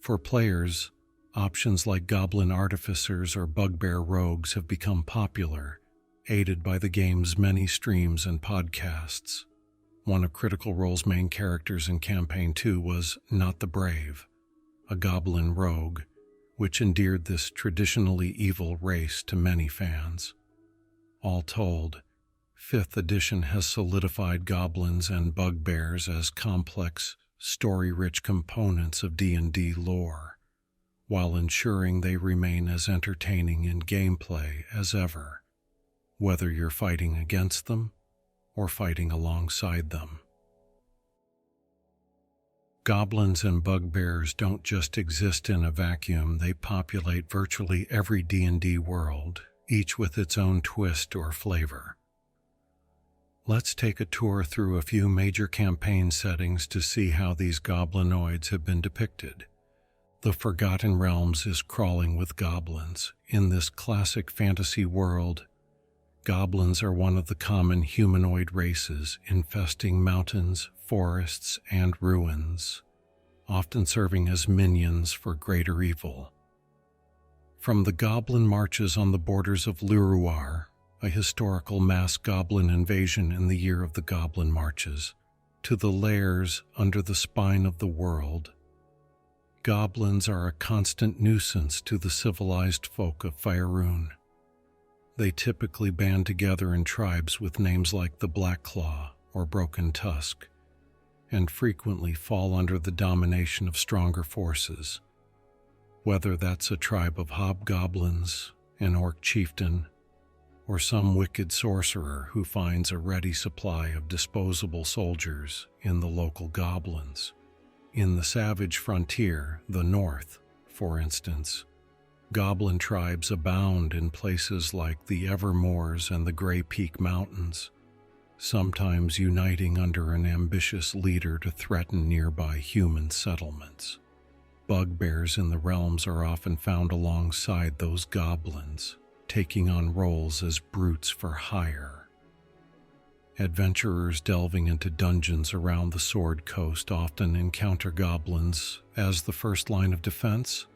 For players, options like goblin artificers or bugbear rogues have become popular, aided by the game's many streams and podcasts. One of Critical Role's main characters in Campaign 2 was Not the Brave, a goblin rogue, which endeared this traditionally evil race to many fans. All told, 5th edition has solidified goblins and bugbears as complex, story-rich components of D&D lore, while ensuring they remain as entertaining in gameplay as ever, whether you're fighting against them or fighting alongside them. Goblins and bugbears don't just exist in a vacuum, they populate virtually every D&D world, each with its own twist or flavor. Let's take a tour through a few major campaign settings to see how these goblinoids have been depicted. The Forgotten Realms is crawling with goblins. In this classic fantasy world, Goblins are one of the common humanoid races infesting mountains, forests, and ruins, often serving as minions for greater evil. From the goblin marches on the borders of Luruar, a historical mass goblin invasion in the year of the Goblin Marches, to the lairs under the spine of the world, goblins are a constant nuisance to the civilized folk of Faerun. They typically band together in tribes with names like the Black Claw or Broken Tusk, and frequently fall under the domination of stronger forces, whether that's a tribe of hobgoblins, an orc chieftain, or some wicked sorcerer who finds a ready supply of disposable soldiers in the local goblins. In the savage frontier, the north, for instance, goblin tribes abound in places like the Evermoors and the Grey Peak Mountains, sometimes uniting under an ambitious leader to threaten nearby human settlements. Bugbears in the realms are often found alongside those goblins, taking on roles as brutes for hire. Adventurers delving into dungeons around the Sword Coast often encounter goblins as the first line of defense,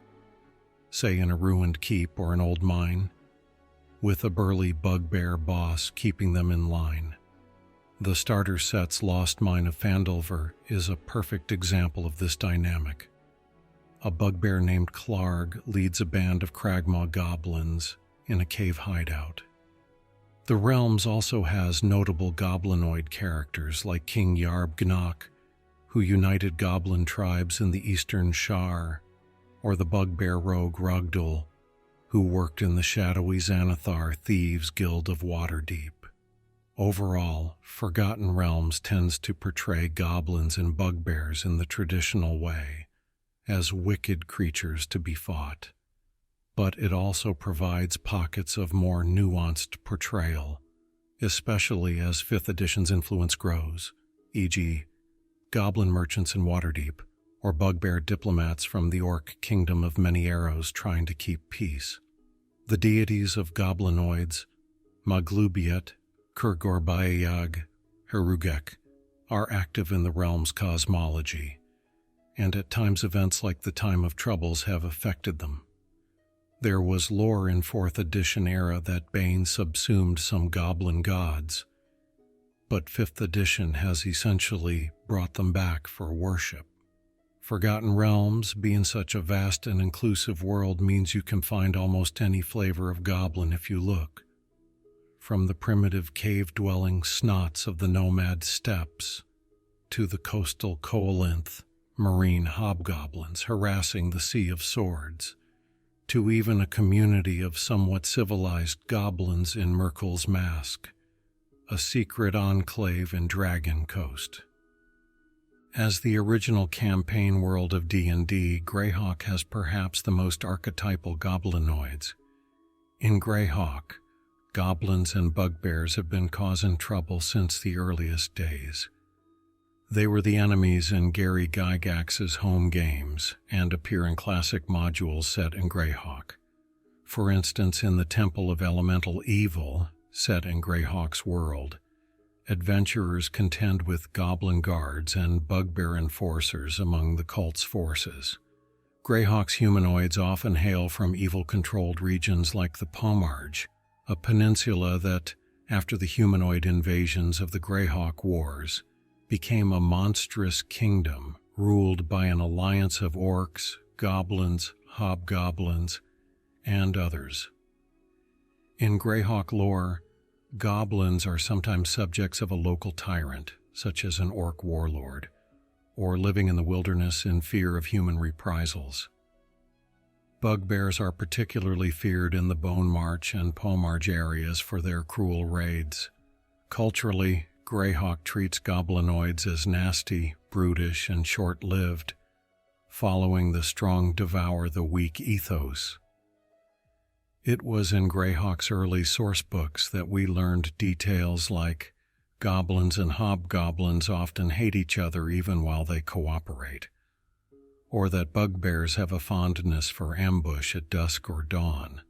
say in a ruined keep or an old mine, with a burly bugbear boss keeping them in line. The starter set's Lost Mine of Fandolver is a perfect example of this dynamic. A bugbear named Clarg leads a band of Cragmaw goblins in a cave hideout. The realms also has notable goblinoid characters like King Yarb Gnock, who united goblin tribes in the Eastern Shar, or the bugbear rogue Rugdul, who worked in the shadowy Xanathar Thieves Guild of Waterdeep. Overall, Forgotten Realms tends to portray goblins and bugbears in the traditional way, as wicked creatures to be fought. But it also provides pockets of more nuanced portrayal, especially as 5th edition's influence grows, e.g., goblin merchants in Waterdeep, or bugbear diplomats from the orc kingdom of Many Arrows trying to keep peace. The deities of goblinoids, Maglubiet, Kurgorbayag, Herugek, are active in the realm's cosmology, and at times events like the Time of Troubles have affected them. There was lore in 4th edition era that Bane subsumed some goblin gods, but 5th edition has essentially brought them back for worship. Forgotten Realms, being such a vast and inclusive world, means you can find almost any flavor of goblin if you look. From the primitive cave-dwelling snots of the nomad steppes, to the coastal Koalinth, marine hobgoblins harassing the Sea of Swords, to even a community of somewhat civilized goblins in Merkel's Mask, a secret enclave in Dragon Coast. As the original campaign world of D&D, Greyhawk has perhaps the most archetypal goblinoids. In Greyhawk, goblins and bugbears have been causing trouble since the earliest days. They were the enemies in Gary Gygax's home games and appear in classic modules set in Greyhawk. For instance, in the Temple of Elemental Evil, set in Greyhawk's world, adventurers contend with goblin guards and bugbear enforcers among the cult's forces. Greyhawk's humanoids often hail from evil-controlled regions like the Pomarge, a peninsula that, after the humanoid invasions of the Greyhawk Wars, became a monstrous kingdom ruled by an alliance of orcs, goblins, hobgoblins, and others. In Greyhawk lore, goblins are sometimes subjects of a local tyrant, such as an orc warlord, or living in the wilderness in fear of human reprisals. Bugbears are particularly feared in the Bone March and Pomarge areas for their cruel raids. Culturally, Greyhawk treats goblinoids as nasty, brutish, and short-lived, following the strong devour the weak ethos. It was in Greyhawk's early source books that we learned details like goblins and hobgoblins often hate each other even while they cooperate, or that bugbears have a fondness for ambush at dusk or dawn.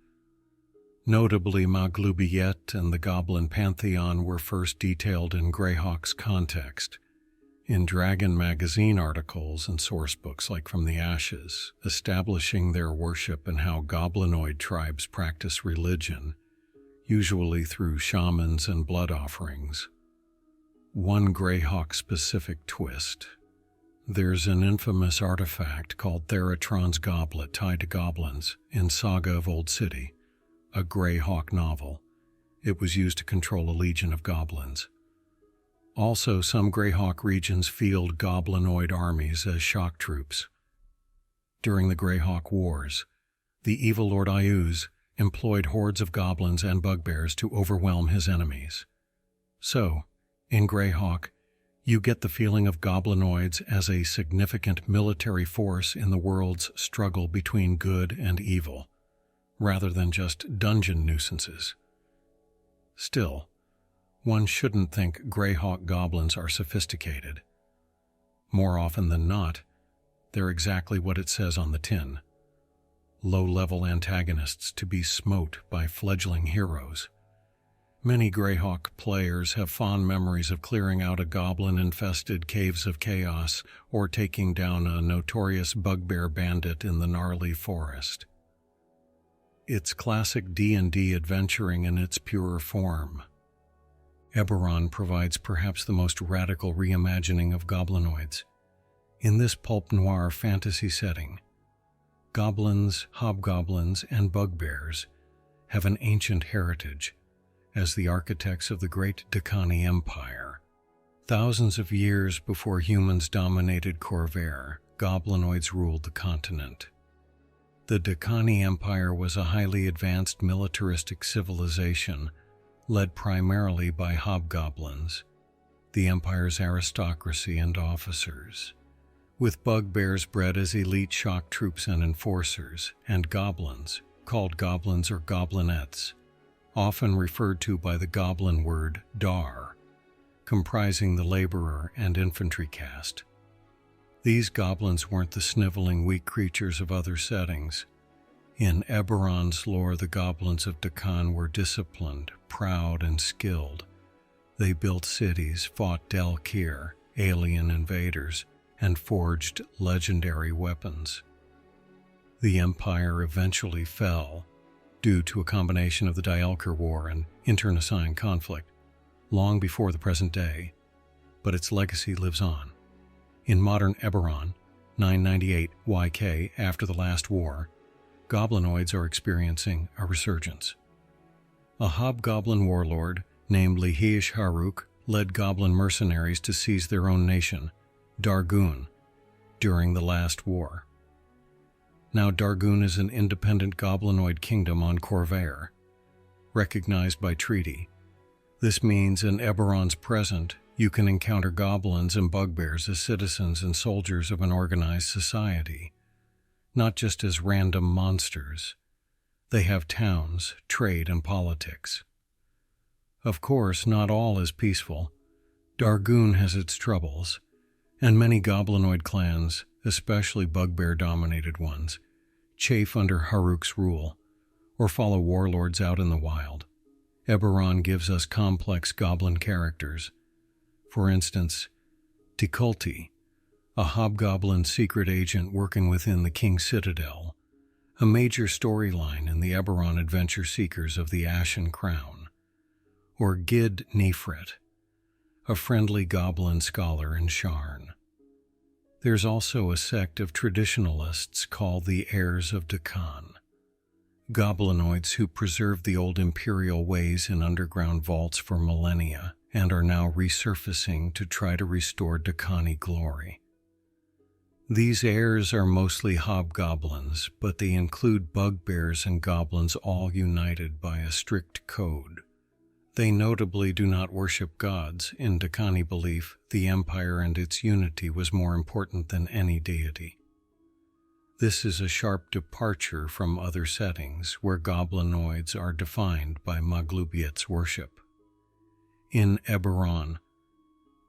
Notably, Maglubiet and the Goblin Pantheon were first detailed in Greyhawk's context, in Dragon magazine articles and sourcebooks like From the Ashes, establishing their worship and how goblinoid tribes practice religion, usually through shamans and blood offerings. One Greyhawk-specific twist. There's an infamous artifact called Theratron's Goblet tied to goblins in Saga of Old City, a Greyhawk novel. It was used to control a legion of goblins. Also, some Greyhawk regions field goblinoid armies as shock troops. During the Greyhawk Wars, the evil Lord Iuz employed hordes of goblins and bugbears to overwhelm his enemies. So, in Greyhawk, you get the feeling of goblinoids as a significant military force in the world's struggle between good and evil, rather than just dungeon nuisances. Still, one shouldn't think Greyhawk goblins are sophisticated. More often than not, they're exactly what it says on the tin: low-level antagonists to be smote by fledgling heroes. Many Greyhawk players have fond memories of clearing out a goblin-infested caves of chaos or taking down a notorious bugbear bandit in the gnarly forest. It's classic D&D adventuring in its pure form. Eberron provides perhaps the most radical reimagining of goblinoids. In this pulp noir fantasy setting, goblins, hobgoblins, and bugbears have an ancient heritage as the architects of the great Dakani Empire. Thousands of years before humans dominated Corvair, goblinoids ruled the continent. The Dakani Empire was a highly advanced militaristic civilization led primarily by hobgoblins, the empire's aristocracy and officers, with bugbears bred as elite shock troops and enforcers, and goblins, called goblins or goblinettes, often referred to by the goblin word dar, comprising the laborer and infantry caste. These goblins weren't the sniveling, weak creatures of other settings. In Eberron's lore, the goblins of Dakan were disciplined, proud, and skilled. They built cities, fought Delkir, alien invaders, and forged legendary weapons. The empire eventually fell due to a combination of the Dielkir War and internecine conflict, long before the present day, but its legacy lives on. In modern Eberron, 998 YK, after the last war, goblinoids are experiencing a resurgence. A hobgoblin warlord named Lihish Haruk led goblin mercenaries to seize their own nation, Dargun, during the last war. Now Dargun is an independent goblinoid kingdom on Corvair, recognized by treaty. This means in Eberron's present, you can encounter goblins and bugbears as citizens and soldiers of an organized society, not just as random monsters. They have towns, trade, and politics. Of course, not all is peaceful. Dargun has its troubles, and many goblinoid clans, especially bugbear-dominated ones, chafe under Haruk's rule or follow warlords out in the wild. Eberron gives us complex goblin characters. For instance, Tikulti, a hobgoblin secret agent working within the King's Citadel, a major storyline in the Eberron adventure seekers of the Ashen Crown, or Gid Nefret, a friendly goblin scholar in Sharn. There's also a sect of traditionalists called the Heirs of Dakan, goblinoids who preserved the old imperial ways in underground vaults for millennia and are now resurfacing to try to restore Dakani glory. These heirs are mostly hobgoblins, but they include bugbears and goblins, all united by a strict code. They notably do not worship gods. In Dakani belief, the empire and its unity was more important than any deity. This is a sharp departure from other settings where goblinoids are defined by Maglubiet's worship. In Eberron,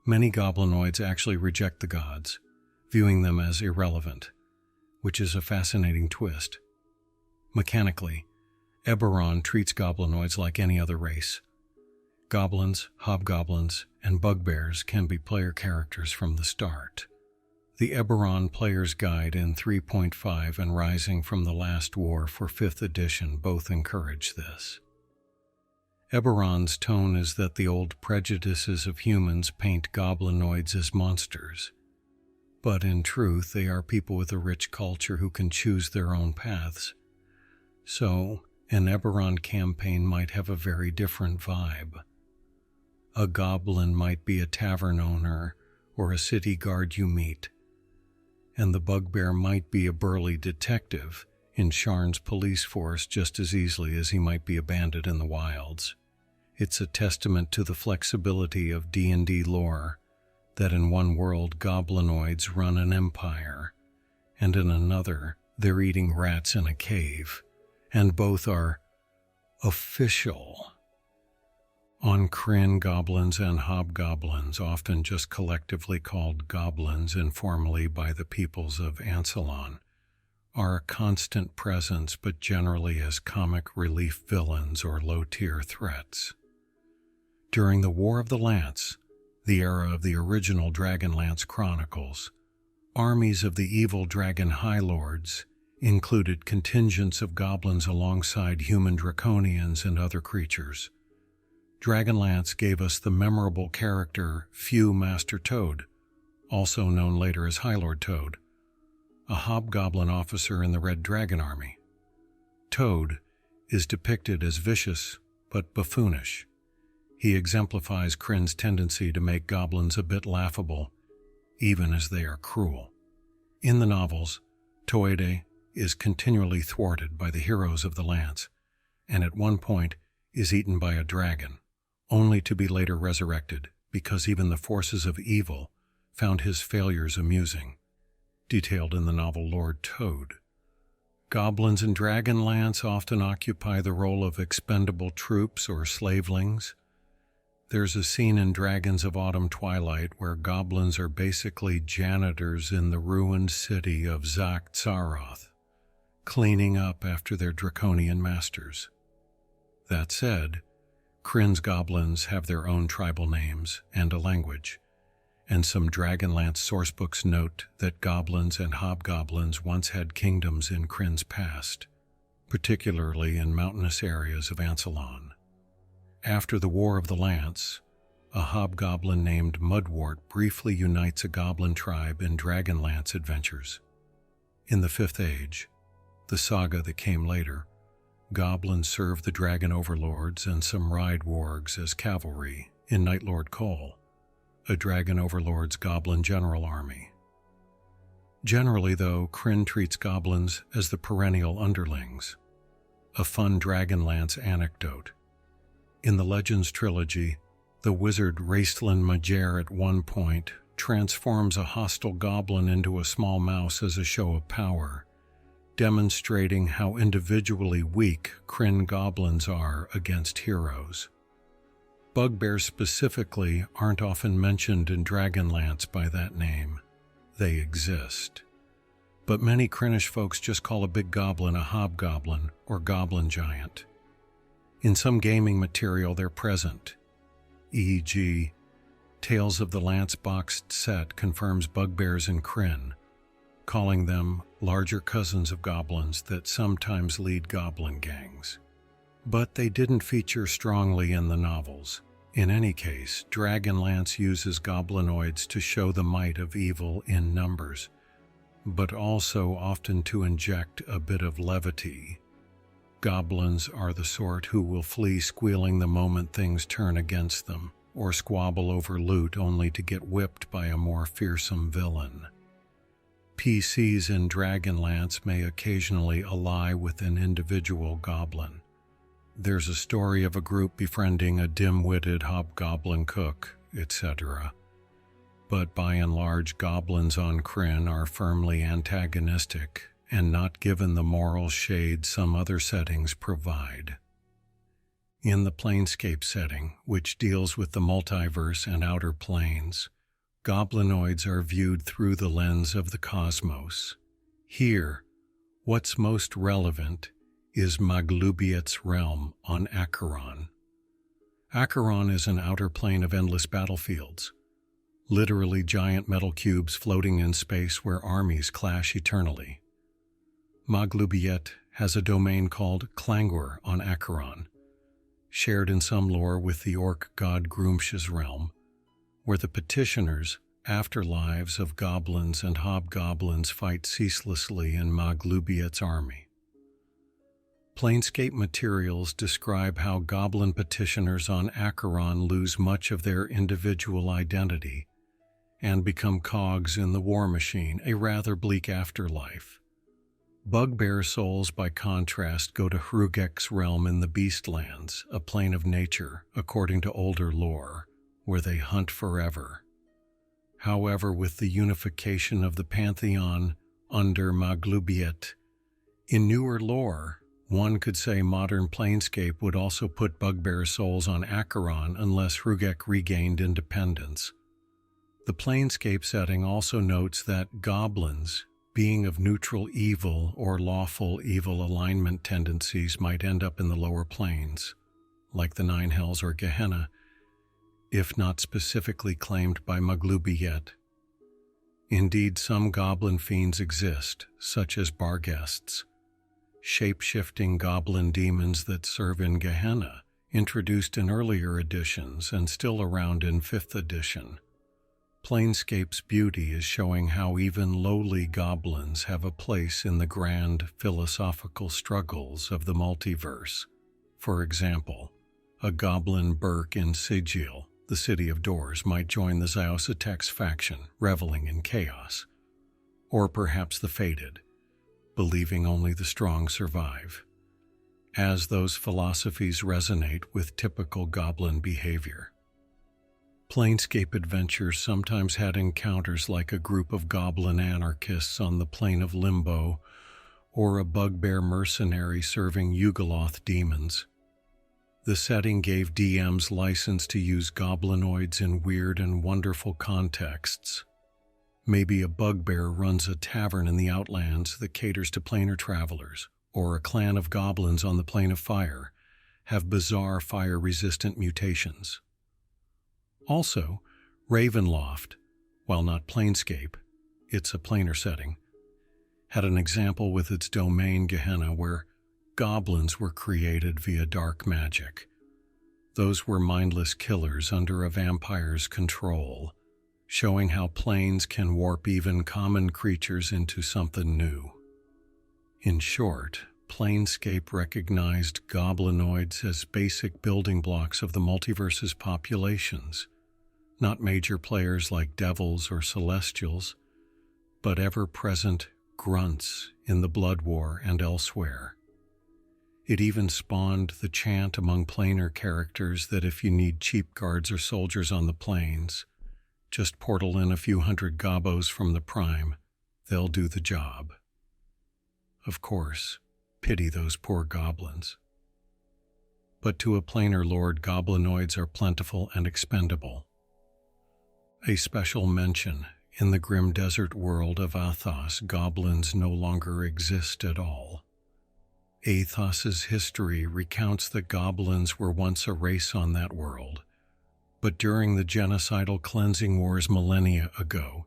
many goblinoids actually reject the gods, viewing them as irrelevant, which is a fascinating twist. Mechanically, Eberron treats goblinoids like any other race. Goblins, hobgoblins, and bugbears can be player characters from the start. The Eberron Player's Guide in 3.5 and Rising from the Last War for 5th edition both encourage this. Eberron's tone is that the old prejudices of humans paint goblinoids as monsters, but in truth they are people with a rich culture who can choose their own paths. So, an Eberron campaign might have a very different vibe. A goblin might be a tavern owner or a city guard you meet, and the bugbear might be a burly detective in Sharn's police force just as easily as he might be a bandit in the wilds. It's a testament to the flexibility of D&D lore that in one world goblinoids run an empire, and in another they're eating rats in a cave, and both are official. On Krynn, goblins and hobgoblins, often just collectively called goblins informally by the peoples of Ansalon, are a constant presence but generally as comic relief villains or low-tier threats. During the War of the Lance, the era of the original Dragonlance Chronicles, armies of the evil dragon High Lords included contingents of goblins alongside human draconians and other creatures. Dragonlance gave us the memorable character Few Master Toad, also known later as High Lord Toad, a hobgoblin officer in the Red Dragon Army. Toad is depicted as vicious but buffoonish. He exemplifies Krynn's tendency to make goblins a bit laughable, even as they are cruel. In the novels, Toade is continually thwarted by the heroes of the Lance, and at one point is eaten by a dragon, only to be later resurrected because even the forces of evil found his failures amusing, detailed in the novel Lord Toad. Goblins in Dragonlance often occupy the role of expendable troops or slavelings. There's a scene in Dragons of Autumn Twilight where goblins are basically janitors in the ruined city of Zaktzaroth, cleaning up after their draconian masters. That said, Krynn's goblins have their own tribal names and a language, and some Dragonlance sourcebooks note that goblins and hobgoblins once had kingdoms in Krynn's past, particularly in mountainous areas of Ansalon. After the War of the Lance, a hobgoblin named Mudwort briefly unites a goblin tribe in Dragonlance adventures. In the Fifth Age, the saga that came later, goblins serve the dragon overlords and some ride wargs as cavalry in Nightlord Cole, a dragon overlord's goblin general army. Generally, though, Krynn treats goblins as the perennial underlings. A fun Dragonlance anecdote. In the Legends trilogy, the wizard Raistlin Majer at one point transforms a hostile goblin into a small mouse as a show of power, demonstrating how individually weak Krynn goblins are against heroes. Bugbears specifically aren't often mentioned in Dragonlance by that name. They exist. But many Krynnish folks just call a big goblin a hobgoblin or goblin giant. In some gaming material they're present, e.g., Tales of the Lance boxed set confirms bugbears in Krynn, calling them larger cousins of goblins that sometimes lead goblin gangs. But they didn't feature strongly in the novels. In any case, Dragonlance uses goblinoids to show the might of evil in numbers, but also often to inject a bit of levity. Goblins are the sort who will flee squealing the moment things turn against them, or squabble over loot only to get whipped by a more fearsome villain. PCs in Dragonlance may occasionally ally with an individual goblin. There's a story of a group befriending a dim-witted hobgoblin cook, etc. But by and large, goblins on Krynn are firmly antagonistic and not given the moral shade some other settings provide. In the Planescape setting, which deals with the multiverse and outer planes, goblinoids are viewed through the lens of the cosmos. Here, what's most relevant is Maglubiet's realm on Acheron. Acheron is an outer plane of endless battlefields, literally giant metal cubes floating in space where armies clash eternally. Maglubiet has a domain called Clangor on Acheron, shared in some lore with the orc god Groomsh's realm, where the petitioners, afterlives of goblins and hobgoblins, fight ceaselessly in Maglubiet's army. Planescape materials describe how goblin petitioners on Acheron lose much of their individual identity and become cogs in the war machine, a rather bleak afterlife. Bugbear souls, by contrast, go to Hrugek's realm in the Beastlands, a plane of nature, according to older lore, where they hunt forever. However, with the unification of the pantheon under Maglubiet, in newer lore, one could say modern Planescape would also put bugbear souls on Acheron unless Hrugek regained independence. The Planescape setting also notes that goblins, being of neutral evil or lawful evil alignment tendencies, might end up in the lower planes, like the Nine Hells or Gehenna, if not specifically claimed by Maglubiet. Indeed, some goblin fiends exist, such as Barghests, shape-shifting goblin demons that serve in Gehenna, introduced in earlier editions and still around in 5th edition. Planescape's beauty is showing how even lowly goblins have a place in the grand philosophical struggles of the multiverse. For example, a goblin Burke in Sigil, the City of Doors, might join the Zyositex faction, reveling in chaos. Or perhaps the Fated, believing only the strong survive, as those philosophies resonate with typical goblin behavior. Planescape adventures sometimes had encounters like a group of goblin anarchists on the plane of Limbo, or a bugbear mercenary serving Yugoloth demons. The setting gave DMs license to use goblinoids in weird and wonderful contexts. Maybe a bugbear runs a tavern in the Outlands that caters to planar travelers, or a clan of goblins on the Plane of Fire have bizarre fire-resistant mutations. Also, Ravenloft, while not Planescape, it's a planar setting, had an example with its domain Gehenna where goblins were created via dark magic. Those were mindless killers under a vampire's control, showing how planes can warp even common creatures into something new. In short, Planescape recognized goblinoids as basic building blocks of the multiverse's populations, not major players like devils or celestials, but ever-present grunts in the Blood War and elsewhere. It even spawned the chant among planar characters that if you need cheap guards or soldiers on the plains, just portal in a few hundred gobos from the Prime, they'll do the job. Of course, pity those poor goblins. But to a planar lord, goblinoids are plentiful and expendable. A special mention: in the grim desert world of Athos, goblins no longer exist at all. Athos's history recounts that goblins were once a race on that world, but during the genocidal cleansing wars millennia ago,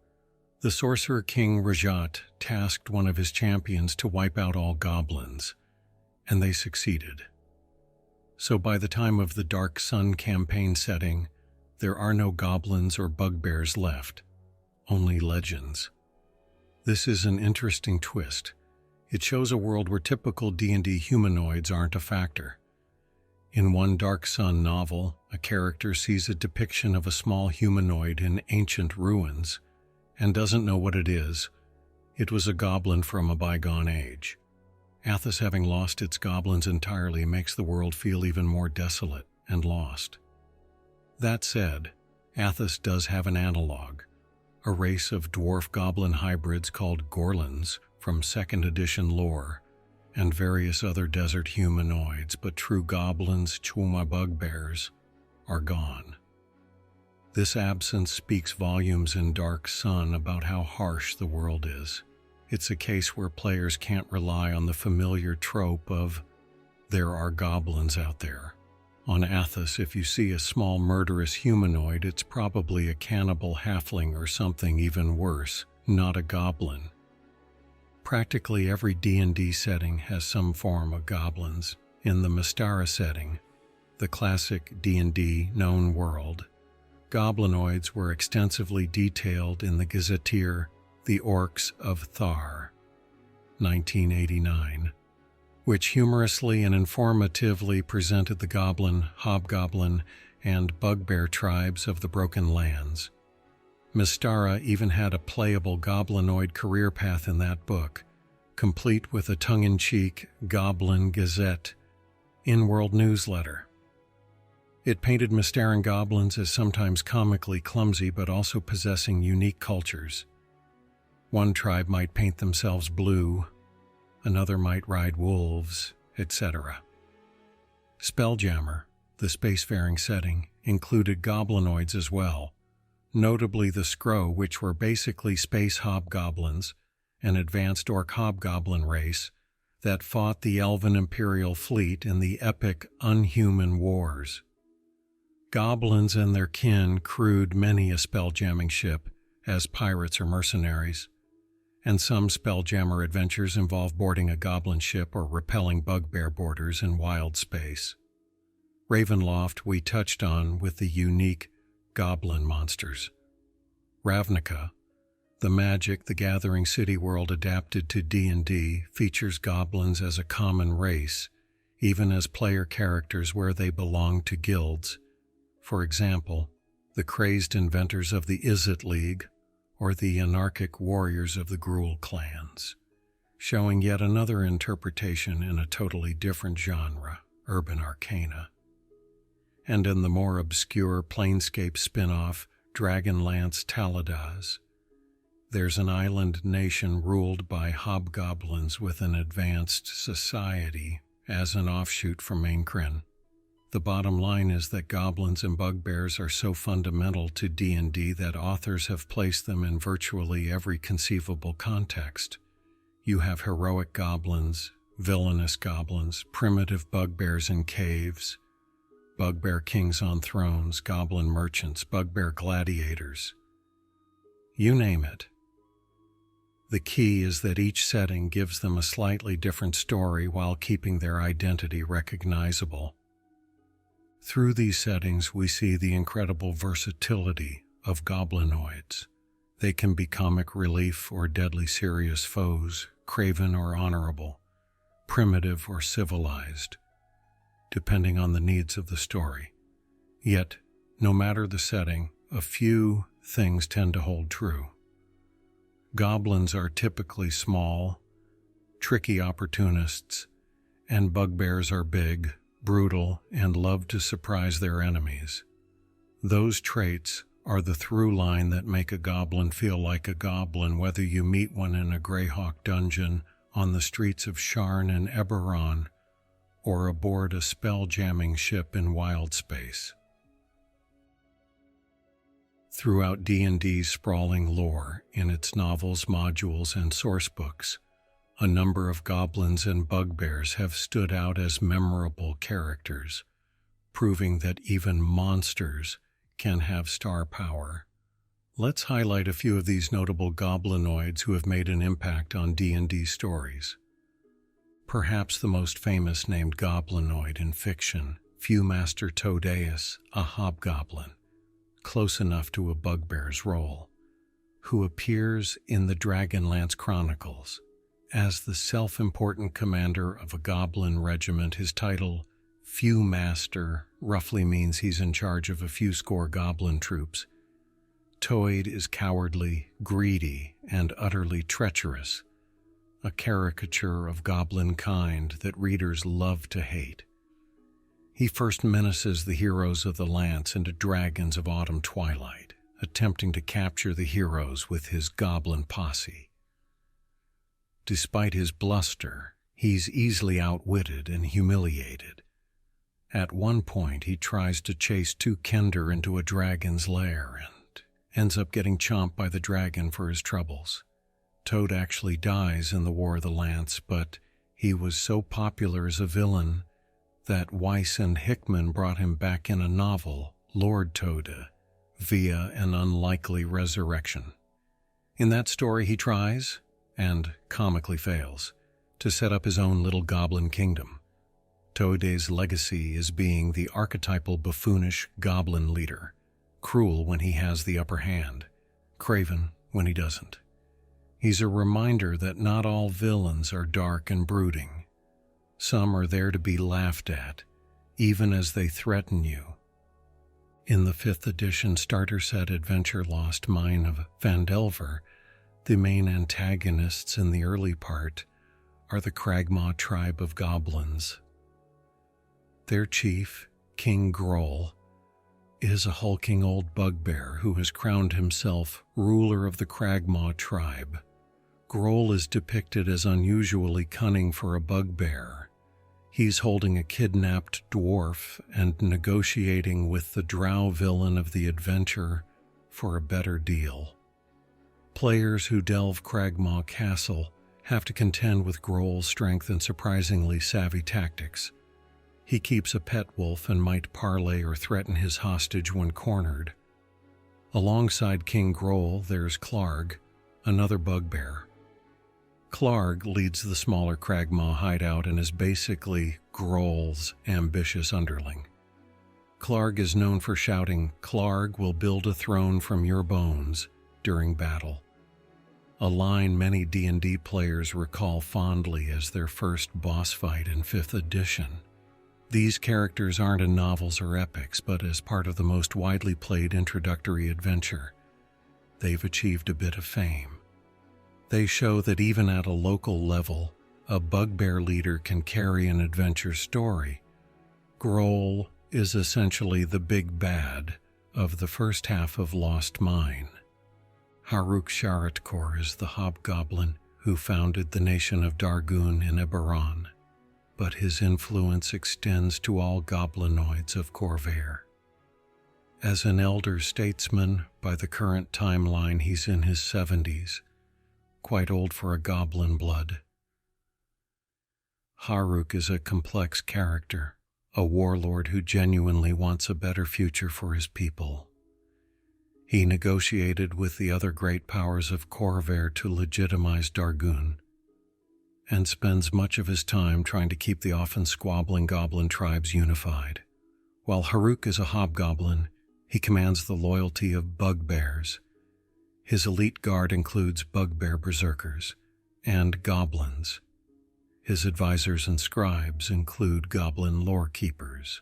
the sorcerer king Rajat tasked one of his champions to wipe out all goblins, and they succeeded. So by the time of the Dark Sun campaign setting, there are no goblins or bugbears left, only legends. This is an interesting twist. It shows a world where typical D&D humanoids aren't a factor. In one Dark Sun novel, a character sees a depiction of a small humanoid in ancient ruins and doesn't know what it is. It was a goblin from a bygone age. Athos, having lost its goblins entirely, makes the world feel even more desolate and lost. That said, Athos does have an analog, a race of dwarf goblin hybrids called Gorlins from 2nd edition lore, and various other desert humanoids, but true goblins, Chuma bugbears, are gone. This absence speaks volumes in Dark Sun about how harsh the world is. It's a case where players can't rely on the familiar trope of there are goblins out there. On Athos, if you see a small murderous humanoid, it's probably a cannibal halfling or something even worse, not a goblin. Practically every D&D setting has some form of goblins. In the Mystara setting, the classic D&D known world, goblinoids were extensively detailed in the gazetteer The Orcs of Thar, 1989, which humorously and informatively presented the goblin, hobgoblin, and bugbear tribes of the Broken Lands. Mystara even had a playable goblinoid career path in that book, complete with a tongue-in-cheek Goblin Gazette in-world newsletter. It painted Mystaran goblins as sometimes comically clumsy but also possessing unique cultures. One tribe might paint themselves blue, another might ride wolves, etc. Spelljammer, the spacefaring setting, included goblinoids as well, notably the Skrull, which were basically space hobgoblins, an advanced orc hobgoblin race that fought the elven imperial fleet in the epic Unhuman Wars. Goblins and their kin crewed many a spelljamming ship as pirates or mercenaries, and some Spelljammer adventures involve boarding a goblin ship or repelling bugbear boarders in wild space. Ravenloft we touched on with the unique goblin monsters. Ravnica, the Magic the Gathering city world adapted to D&D, features goblins as a common race, even as player characters where they belong to guilds. For example, the crazed inventors of the Izzet League, or the anarchic warriors of the Gruul clans, showing yet another interpretation in a totally different genre, urban arcana. And in the more obscure Planescape spin-off, Dragonlance Taladas, there's an island nation ruled by hobgoblins with an advanced society as an offshoot from Mainkrin. The bottom line is that goblins and bugbears are so fundamental to D&D that authors have placed them in virtually every conceivable context. You have heroic goblins, villainous goblins, primitive bugbears in caves, bugbear kings on thrones, goblin merchants, bugbear gladiators. You name it. The key is that each setting gives them a slightly different story while keeping their identity recognizable. Through these settings, we see the incredible versatility of goblinoids. They can be comic relief or deadly serious foes, craven or honorable, primitive or civilized, depending on the needs of the story. Yet, no matter the setting, a few things tend to hold true. Goblins are typically small, tricky opportunists, and bugbears are big, brutal, and love to surprise their enemies. Those traits are the through line that make a goblin feel like a goblin, whether you meet one in a Greyhawk dungeon, on the streets of Sharn and Eberron, or aboard a spell-jamming ship in wild space. Throughout D&D's sprawling lore, in its novels, modules, and sourcebooks, a number of goblins and bugbears have stood out as memorable characters, proving that even monsters can have star power. Let's highlight a few of these notable goblinoids who have made an impact on D&D stories. Perhaps the most famous named goblinoid in fiction, Viewmaster Todeus, a hobgoblin, close enough to a bugbear's role, who appears in the Dragonlance Chronicles. As the self-important commander of a goblin regiment, his title, Viewmaster, roughly means he's in charge of a few score goblin troops. Toad is cowardly, greedy, and utterly treacherous, a caricature of goblin kind that readers love to hate. He first menaces the heroes of the Lance and dragons of autumn twilight, attempting to capture the heroes with his goblin posse. Despite his bluster, he's easily outwitted and humiliated. At one point, he tries to chase two Kender into a dragon's lair and ends up getting chomped by the dragon for his troubles. Toad actually dies in the War of the Lance, but he was so popular as a villain that Weiss and Hickman brought him back in a novel, Lord Tode, via an unlikely resurrection. In that story he tries, and comically fails, to set up his own little goblin kingdom. Tode's legacy is being the archetypal buffoonish goblin leader, cruel when he has the upper hand, craven when he doesn't. He's a reminder that not all villains are dark and brooding. Some are there to be laughed at, even as they threaten you. In the 5th edition starter set Adventure Lost Mine of Phandelver, the main antagonists in the early part are the Cragmaw tribe of goblins. Their chief, King Groll, is a hulking old bugbear who has crowned himself ruler of the Cragmaw tribe. Groll is depicted as unusually cunning for a bugbear. He's holding a kidnapped dwarf and negotiating with the drow villain of the adventure for a better deal. Players who delve Cragmaw Castle have to contend with Groll's strength and surprisingly savvy tactics. He keeps a pet wolf and might parlay or threaten his hostage when cornered. Alongside King Groll, there's Clarg, another bugbear. Clarg leads the smaller Cragmaw hideout and is basically Groll's ambitious underling. Clarg is known for shouting, "Clarg will build a throne from your bones," during battle, a line many D&D players recall fondly as their first boss fight in 5th edition. These characters aren't in novels or epics, but as part of the most widely played introductory adventure, they've achieved a bit of fame. They show that even at a local level, a bugbear leader can carry an adventure story. Groll is essentially the big bad of the first half of Lost Mine. Haruk Sharatkor is the hobgoblin who founded the nation of Dargun in Eberron, but his influence extends to all goblinoids of Corvair. As an elder statesman, by the current timeline he's in his 70s, quite old for a goblin blood. Haruk is a complex character, a warlord who genuinely wants a better future for his people. He negotiated with the other great powers of Corvair to legitimize Dargun, and spends much of his time trying to keep the often squabbling goblin tribes unified. While Haruk is a hobgoblin, he commands the loyalty of bugbears. His elite guard includes bugbear berserkers and goblins. His advisors and scribes include goblin lore keepers.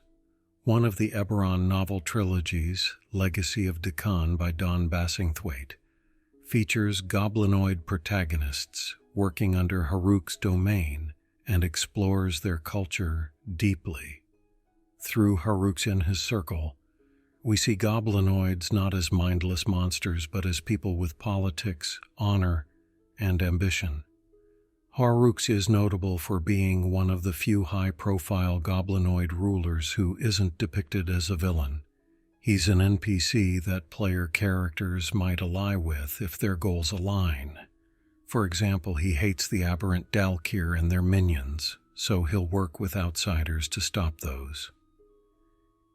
One of the Eberron novel trilogies, Legacy of Deccan by Don Bassingthwaite, features goblinoid protagonists working under Haruk's domain and explores their culture deeply. Through Haruk's In His Circle, we see goblinoids not as mindless monsters but as people with politics, honor, and ambition. Haruk is notable for being one of the few high-profile goblinoid rulers who isn't depicted as a villain. He's an NPC that player characters might ally with if their goals align. For example, he hates the aberrant Dalkir and their minions, so he'll work with outsiders to stop those.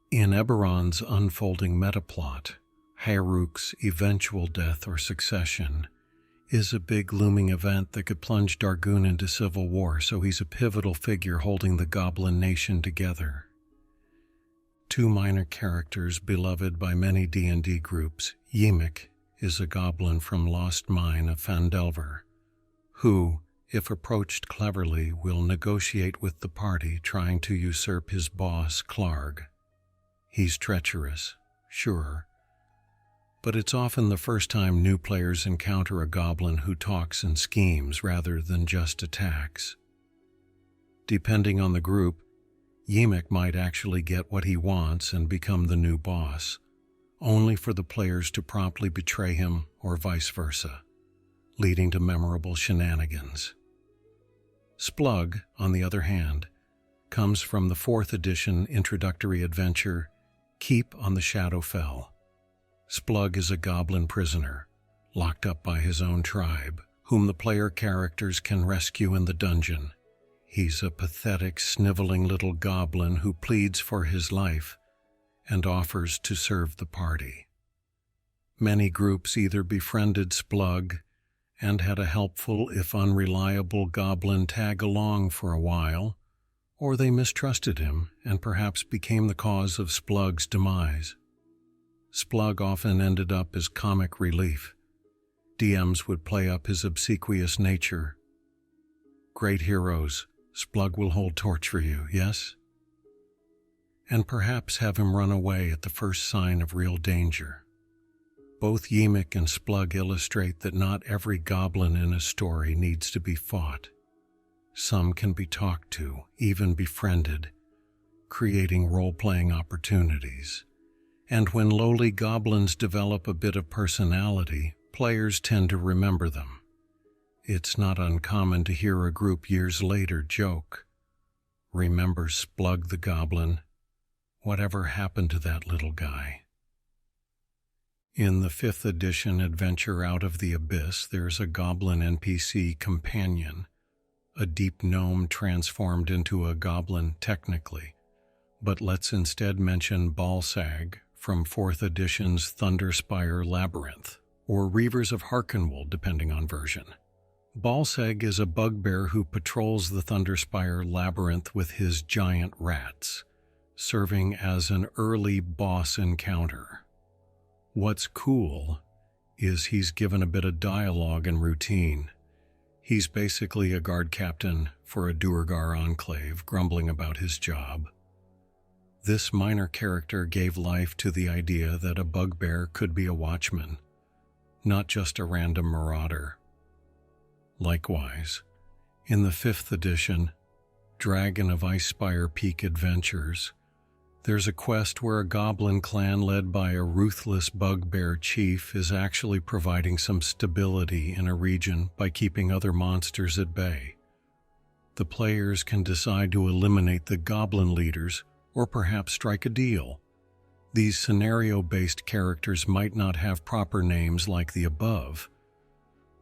In Eberron's unfolding metaplot, Haruk's eventual death or succession is a big looming event that could plunge Dargun into civil war, so he's a pivotal figure holding the goblin nation together. Two minor characters beloved by many D&D groups, Ymik is a goblin from Lost Mine of Phandelver, who, if approached cleverly, will negotiate with the party trying to usurp his boss, Clarg. He's treacherous, sure, but it's often the first time new players encounter a goblin who talks and schemes rather than just attacks. Depending on the group, Ymik might actually get what he wants and become the new boss, only for the players to promptly betray him or vice versa, leading to memorable shenanigans. Splug, on the other hand, comes from the 4th edition introductory adventure Keep on the Shadowfell. Splug is a goblin prisoner, locked up by his own tribe, whom the player characters can rescue in the dungeon. He's a pathetic, sniveling little goblin who pleads for his life and offers to serve the party. Many groups either befriended Splug and had a helpful, if unreliable, goblin tag along for a while, or they mistrusted him and perhaps became the cause of Splug's demise. Splug often ended up as comic relief. DMs would play up his obsequious nature. Great heroes, Splug will hold torch for you, yes? And perhaps have him run away at the first sign of real danger. Both Yemek and Splug illustrate that not every goblin in a story needs to be fought. Some can be talked to, even befriended, creating role-playing opportunities. And when lowly goblins develop a bit of personality, players tend to remember them. It's not uncommon to hear a group years later joke, "Remember Splug the Goblin? Whatever happened to that little guy?" In the 5th edition adventure Out of the Abyss, there's a goblin NPC companion, a deep gnome transformed into a goblin technically, but let's instead mention Balsag from 4th edition's Thunderspire Labyrinth, or Reavers of Harkenwold depending on version. Balsag is a bugbear who patrols the Thunderspire Labyrinth with his giant rats, serving as an early boss encounter. What's cool is he's given a bit of dialogue and routine. He's basically a guard captain for a Duergar enclave, grumbling about his job. This minor character gave life to the idea that a bugbear could be a watchman, not just a random marauder. Likewise, in the 5th edition, Dragon of Icespire Peak Adventures, there's a quest where a goblin clan led by a ruthless bugbear chief is actually providing some stability in a region by keeping other monsters at bay. The players can decide to eliminate the goblin leaders or perhaps strike a deal. These scenario-based characters might not have proper names like the above,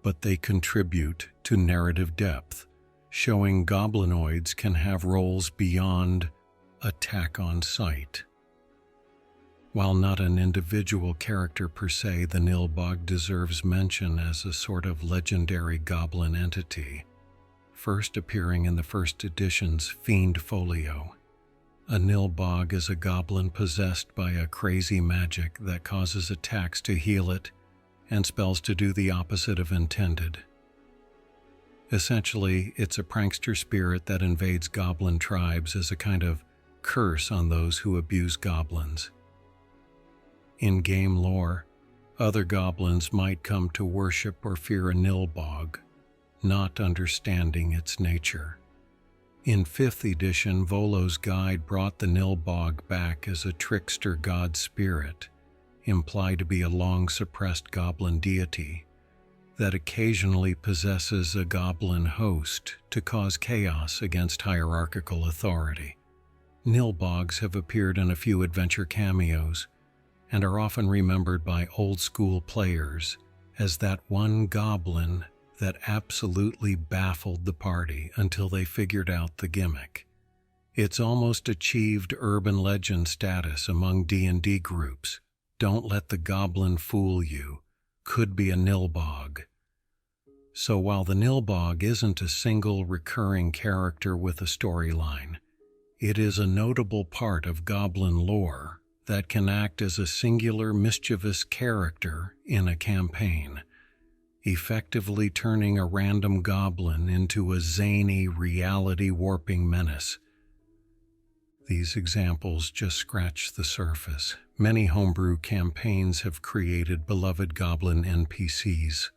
but they contribute to narrative depth, showing goblinoids can have roles beyond attack on sight. While not an individual character per se, the Nilbog deserves mention as a sort of legendary goblin entity, first appearing in the 1st edition's Fiend Folio. A Nilbog is a goblin possessed by a crazy magic that causes attacks to heal it and spells to do the opposite of intended. Essentially, it's a prankster spirit that invades goblin tribes as a kind of curse on those who abuse goblins. In game lore, other goblins might come to worship or fear a Nilbog, not understanding its nature. In 5th edition, Volo's Guide brought the Nilbog back as a trickster god spirit, implied to be a long-suppressed goblin deity that occasionally possesses a goblin host to cause chaos against hierarchical authority. Nilbogs have appeared in a few adventure cameos and are often remembered by old-school players as that one goblin that absolutely baffled the party until they figured out the gimmick. It's almost achieved urban legend status among D&D groups. Don't let the goblin fool you. Could be a Nilbog. So while the Nilbog isn't a single recurring character with a storyline, it is a notable part of goblin lore that can act as a singular mischievous character in a campaign, effectively turning a random goblin into a zany, reality-warping menace. These examples just scratch the surface. Many homebrew campaigns have created beloved goblin NPCs,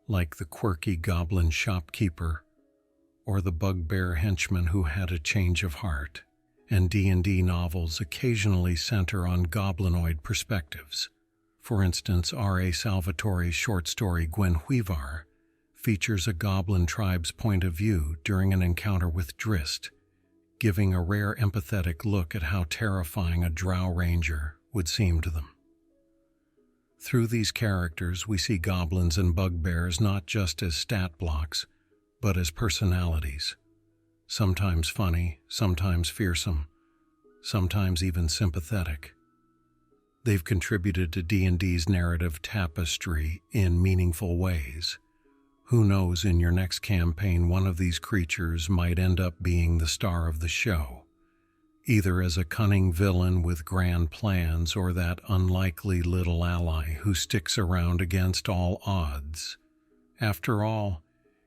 like the quirky goblin shopkeeper or the bugbear henchman who had a change of heart, and D&D novels occasionally center on goblinoid perspectives. For instance, R.A. Salvatore's short story Gwen Huivar features a goblin tribe's point of view during an encounter with Drist, giving a rare empathetic look at how terrifying a drow ranger would seem to them. Through these characters, we see goblins and bugbears not just as stat blocks, but as personalities, sometimes funny, sometimes fearsome, sometimes even sympathetic. They've contributed to D&D's narrative tapestry in meaningful ways. Who knows, in your next campaign, one of these creatures might end up being the star of the show, either as a cunning villain with grand plans or that unlikely little ally who sticks around against all odds. After all,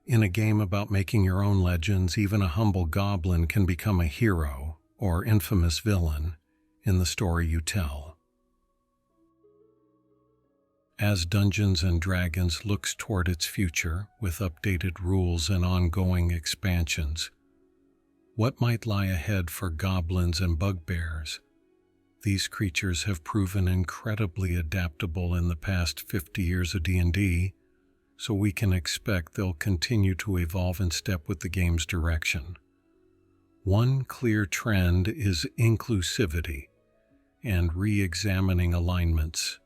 in a game about making your own legends, even a humble goblin can become a hero or infamous villain in the story you tell. As Dungeons & Dragons looks toward its future with updated rules and ongoing expansions, what might lie ahead for goblins and bugbears? These creatures have proven incredibly adaptable in the past 50 years of D&D, so we can expect they'll continue to evolve in step with the game's direction. One clear trend is inclusivity and re-examining alignments.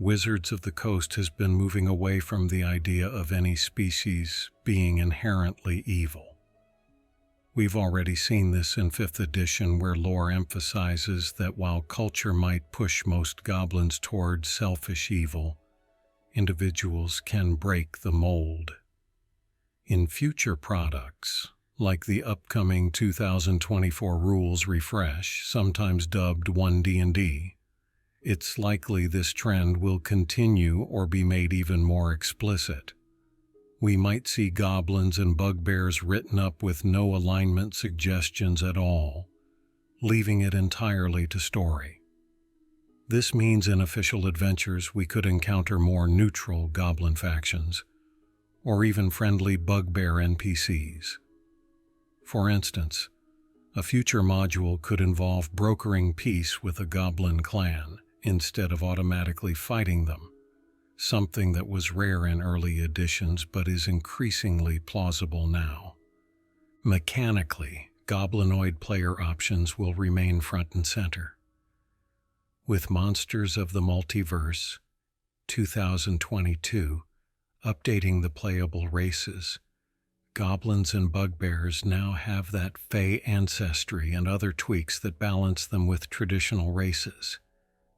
Wizards of the Coast has been moving away from the idea of any species being inherently evil. We've already seen this in 5th edition, where lore emphasizes that while culture might push most goblins toward selfish evil, individuals can break the mold. In future products, like the upcoming 2024 rules refresh, sometimes dubbed 1D&D, it's likely this trend will continue or be made even more explicit. We might see goblins and bugbears written up with no alignment suggestions at all, leaving it entirely to story. This means in official adventures we could encounter more neutral goblin factions, or even friendly bugbear NPCs. For instance, a future module could involve brokering peace with a goblin clan instead of automatically fighting them, something that was rare in early editions but is increasingly plausible now. Mechanically, goblinoid player options will remain front and center. With Monsters of the Multiverse 2022 updating the playable races, goblins and bugbears now have that fey ancestry and other tweaks that balance them with traditional races.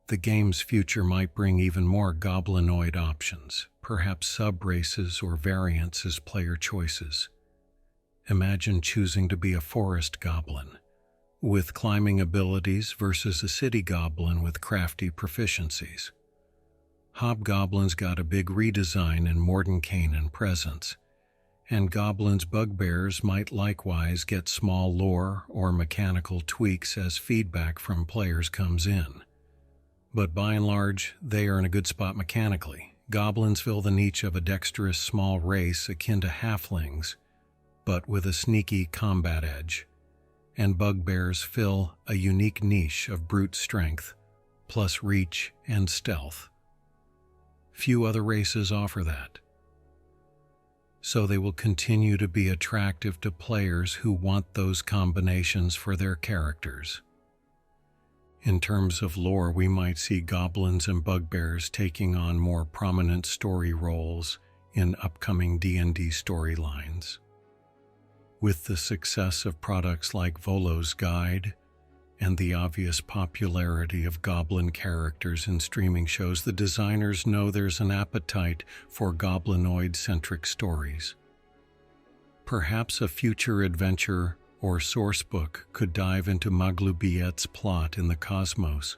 The game's future might bring even more goblinoid options, perhaps sub-races or variants as player choices. Imagine choosing to be a forest goblin with climbing abilities versus a city goblin with crafty proficiencies. Hobgoblins got a big redesign in Mordenkainen and Presence, and Goblins Bugbears might likewise get small lore or mechanical tweaks as feedback from players comes in. But by and large, they are in a good spot mechanically. Goblins fill the niche of a dexterous small race akin to halflings, but with a sneaky combat edge. And bugbears fill a unique niche of brute strength, plus reach and stealth. Few other races offer that. So they will continue to be attractive to players who want those combinations for their characters. In terms of lore, we might see goblins and bugbears taking on more prominent story roles in upcoming D&D storylines. With the success of products like Volo's Guide and the obvious popularity of goblin characters in streaming shows, the designers know there's an appetite for goblinoid-centric stories. Perhaps a future adventure or sourcebook could dive into Maglubiet's plot in the cosmos.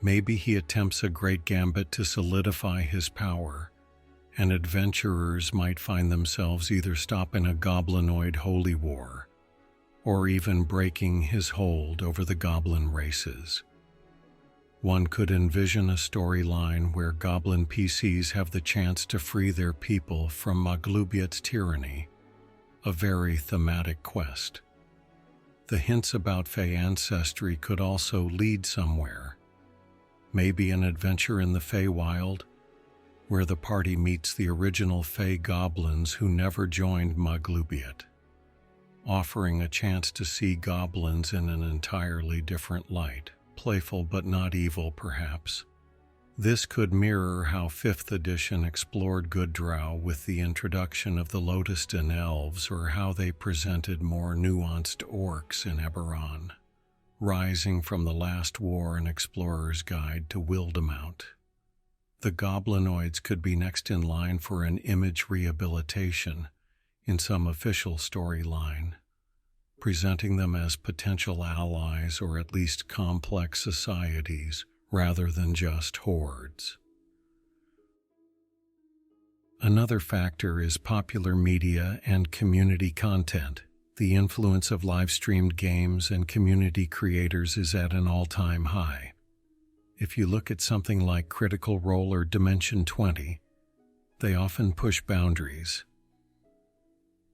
Maybe he attempts a great gambit to solidify his power, and adventurers might find themselves either stopping a goblinoid holy war, or even breaking his hold over the goblin races. One could envision a storyline where goblin PCs have the chance to free their people from Maglubiet's tyranny, a very thematic quest. The hints about Fey ancestry could also lead somewhere. Maybe an adventure in the Feywild, where the party meets the original Fey goblins who never joined Maglubiet, offering a chance to see goblins in an entirely different light, playful but not evil perhaps. This could mirror how 5th edition explored good drow with the introduction of the Loteston elves, or how they presented more nuanced orcs in Eberron, rising from the Last War and Explorer's Guide to Wildemount. The goblinoids could be next in line for an image rehabilitation in some official storyline, presenting them as potential allies or at least complex societies rather than just hordes. Another factor is popular media and community content. The influence of live-streamed games and community creators is at an all-time high. If you look at something like Critical Role or Dimension 20, they often push boundaries.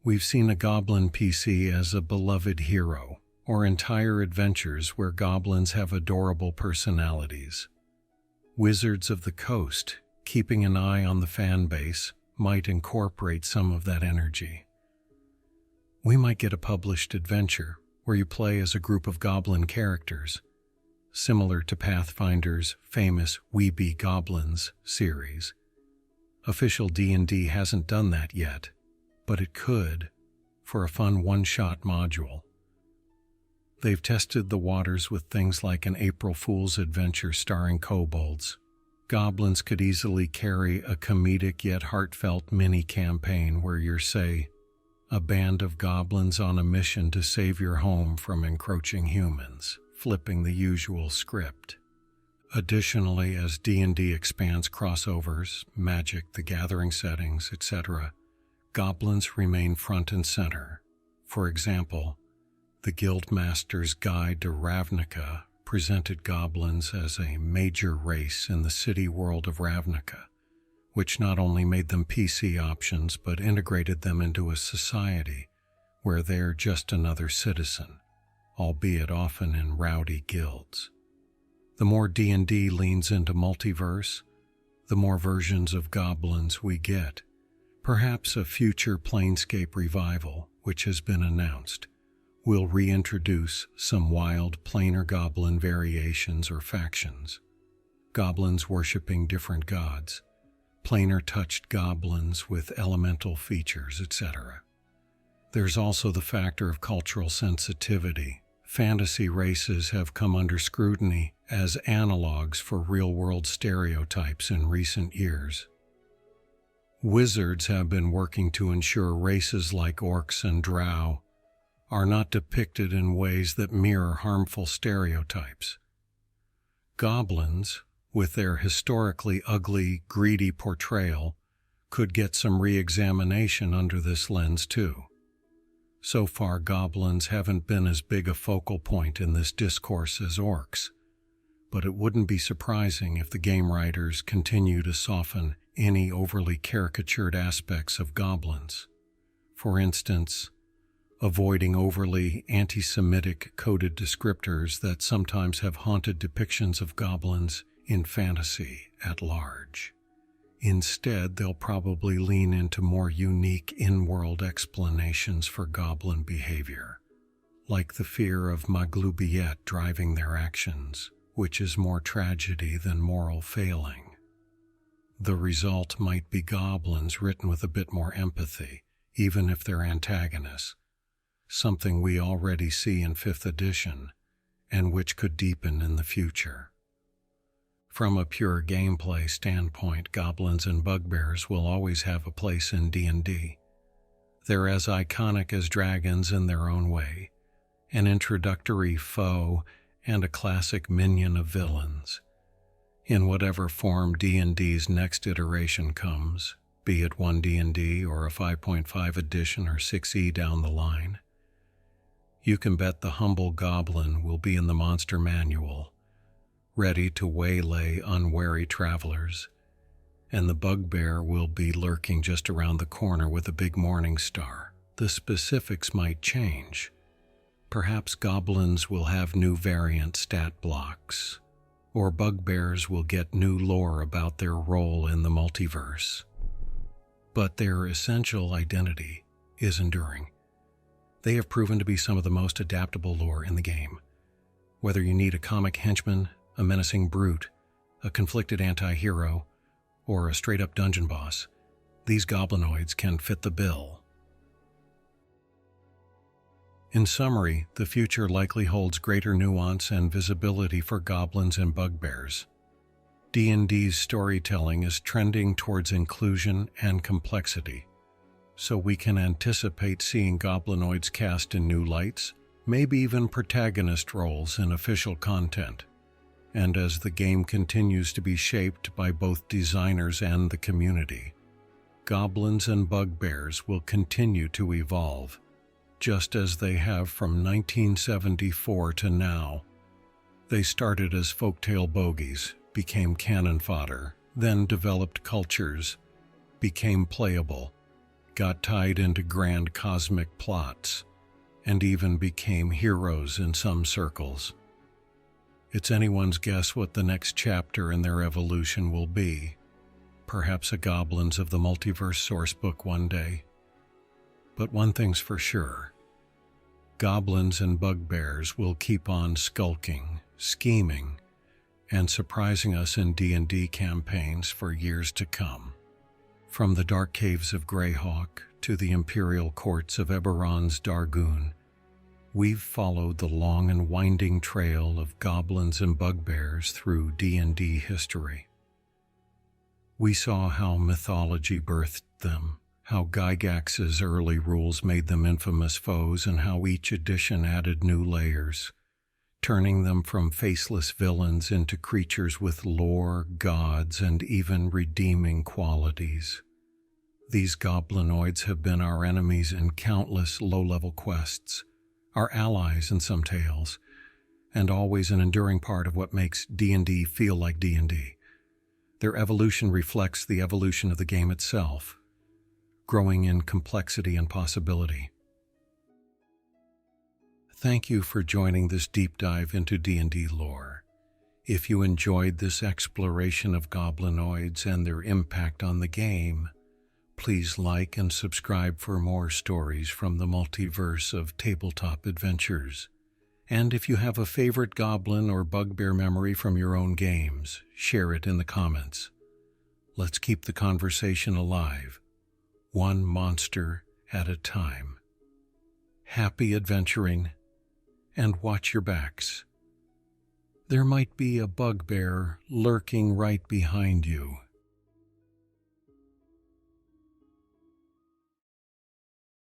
We've seen a goblin PC as a beloved hero, or entire adventures where goblins have adorable personalities. Wizards of the Coast, keeping an eye on the fan base, might incorporate some of that energy. We might get a published adventure where you play as a group of goblin characters, similar to Pathfinder's famous We Be Goblins series. Official D&D hasn't done that yet, but it could, for a fun one-shot module. They've tested the waters with things like an April Fool's adventure starring kobolds. Goblins could easily carry a comedic yet heartfelt mini-campaign where you're, say, a band of goblins on a mission to save your home from encroaching humans, flipping the usual script. Additionally, as D&D expands crossovers, Magic, the Gathering settings, etc., goblins remain front and center. For example, the Guildmaster's Guide to Ravnica presented goblins as a major race in the city world of Ravnica, which not only made them PC options but integrated them into a society where they're just another citizen, albeit often in rowdy guilds. The more D&D leans into multiverse, the more versions of goblins we get. Perhaps a future Planescape revival, which has been announced, will reintroduce some wild planar goblin variations or factions. Goblins worshipping different gods, planar-touched goblins with elemental features, etc. There's also the factor of cultural sensitivity. Fantasy races have come under scrutiny as analogs for real-world stereotypes in recent years. Wizards have been working to ensure races like orcs and drow are not depicted in ways that mirror harmful stereotypes. Goblins, with their historically ugly, greedy portrayal, could get some re-examination under this lens too. So far, goblins haven't been as big a focal point in this discourse as orcs, but it wouldn't be surprising if the game writers continue to soften any overly caricatured aspects of goblins. For instance, avoiding overly anti-Semitic coded descriptors that sometimes have haunted depictions of goblins in fantasy at large. Instead, they'll probably lean into more unique in-world explanations for goblin behavior, like the fear of Maglubiet driving their actions, which is more tragedy than moral failing. The result might be goblins written with a bit more empathy, even if they're antagonists, something we already see in 5th edition, and which could deepen in the future. From a pure gameplay standpoint, Goblins and Bugbears will always have a place in D&D. They're as iconic as dragons in their own way, an introductory foe and a classic minion of villains. In whatever form D&D's next iteration comes, be it 1D&D or a 5.5 edition or 6e down the line, you can bet the humble goblin will be in the monster manual, ready to waylay unwary travelers, and the bugbear will be lurking just around the corner with a big morning star. The specifics might change. Perhaps goblins will have new variant stat blocks, or bugbears will get new lore about their role in the multiverse. But their essential identity is enduring. They have proven to be some of the most adaptable lore in the game. Whether you need a comic henchman, a menacing brute, a conflicted anti-hero, or a straight-up dungeon boss, these goblinoids can fit the bill. In summary, the future likely holds greater nuance and visibility for goblins and bugbears. D&D's storytelling is trending towards inclusion and complexity, so we can anticipate seeing goblinoids cast in new lights, maybe even protagonist roles in official content. And as the game continues to be shaped by both designers and the community, goblins and bugbears will continue to evolve, just as they have from 1974 to now. They started as folktale bogies, became cannon fodder, then developed cultures, became playable, got tied into grand cosmic plots, and even became heroes in some circles. It's anyone's guess what the next chapter in their evolution will be. Perhaps a Goblins of the Multiverse sourcebook one day. But one thing's for sure. Goblins and bugbears will keep on skulking, scheming, and surprising us in D&D campaigns for years to come. From the dark caves of Greyhawk to the imperial courts of Eberron's Dargoon, we've followed the long and winding trail of goblins and bugbears through D&D history. We saw how mythology birthed them, how Gygax's early rules made them infamous foes, and how each edition added new layers, turning them from faceless villains into creatures with lore, gods, and even redeeming qualities. These goblinoids have been our enemies in countless low-level quests, our allies in some tales, and always an enduring part of what makes D&D feel like D&D. Their evolution reflects the evolution of the game itself, growing in complexity and possibility. Thank you for joining this deep dive into D&D lore. If you enjoyed this exploration of goblinoids and their impact on the game, please like and subscribe for more stories from the multiverse of tabletop adventures. And if you have a favorite goblin or bugbear memory from your own games, share it in the comments. Let's keep the conversation alive, one monster at a time. Happy adventuring, and watch your backs. There might be a bugbear lurking right behind you.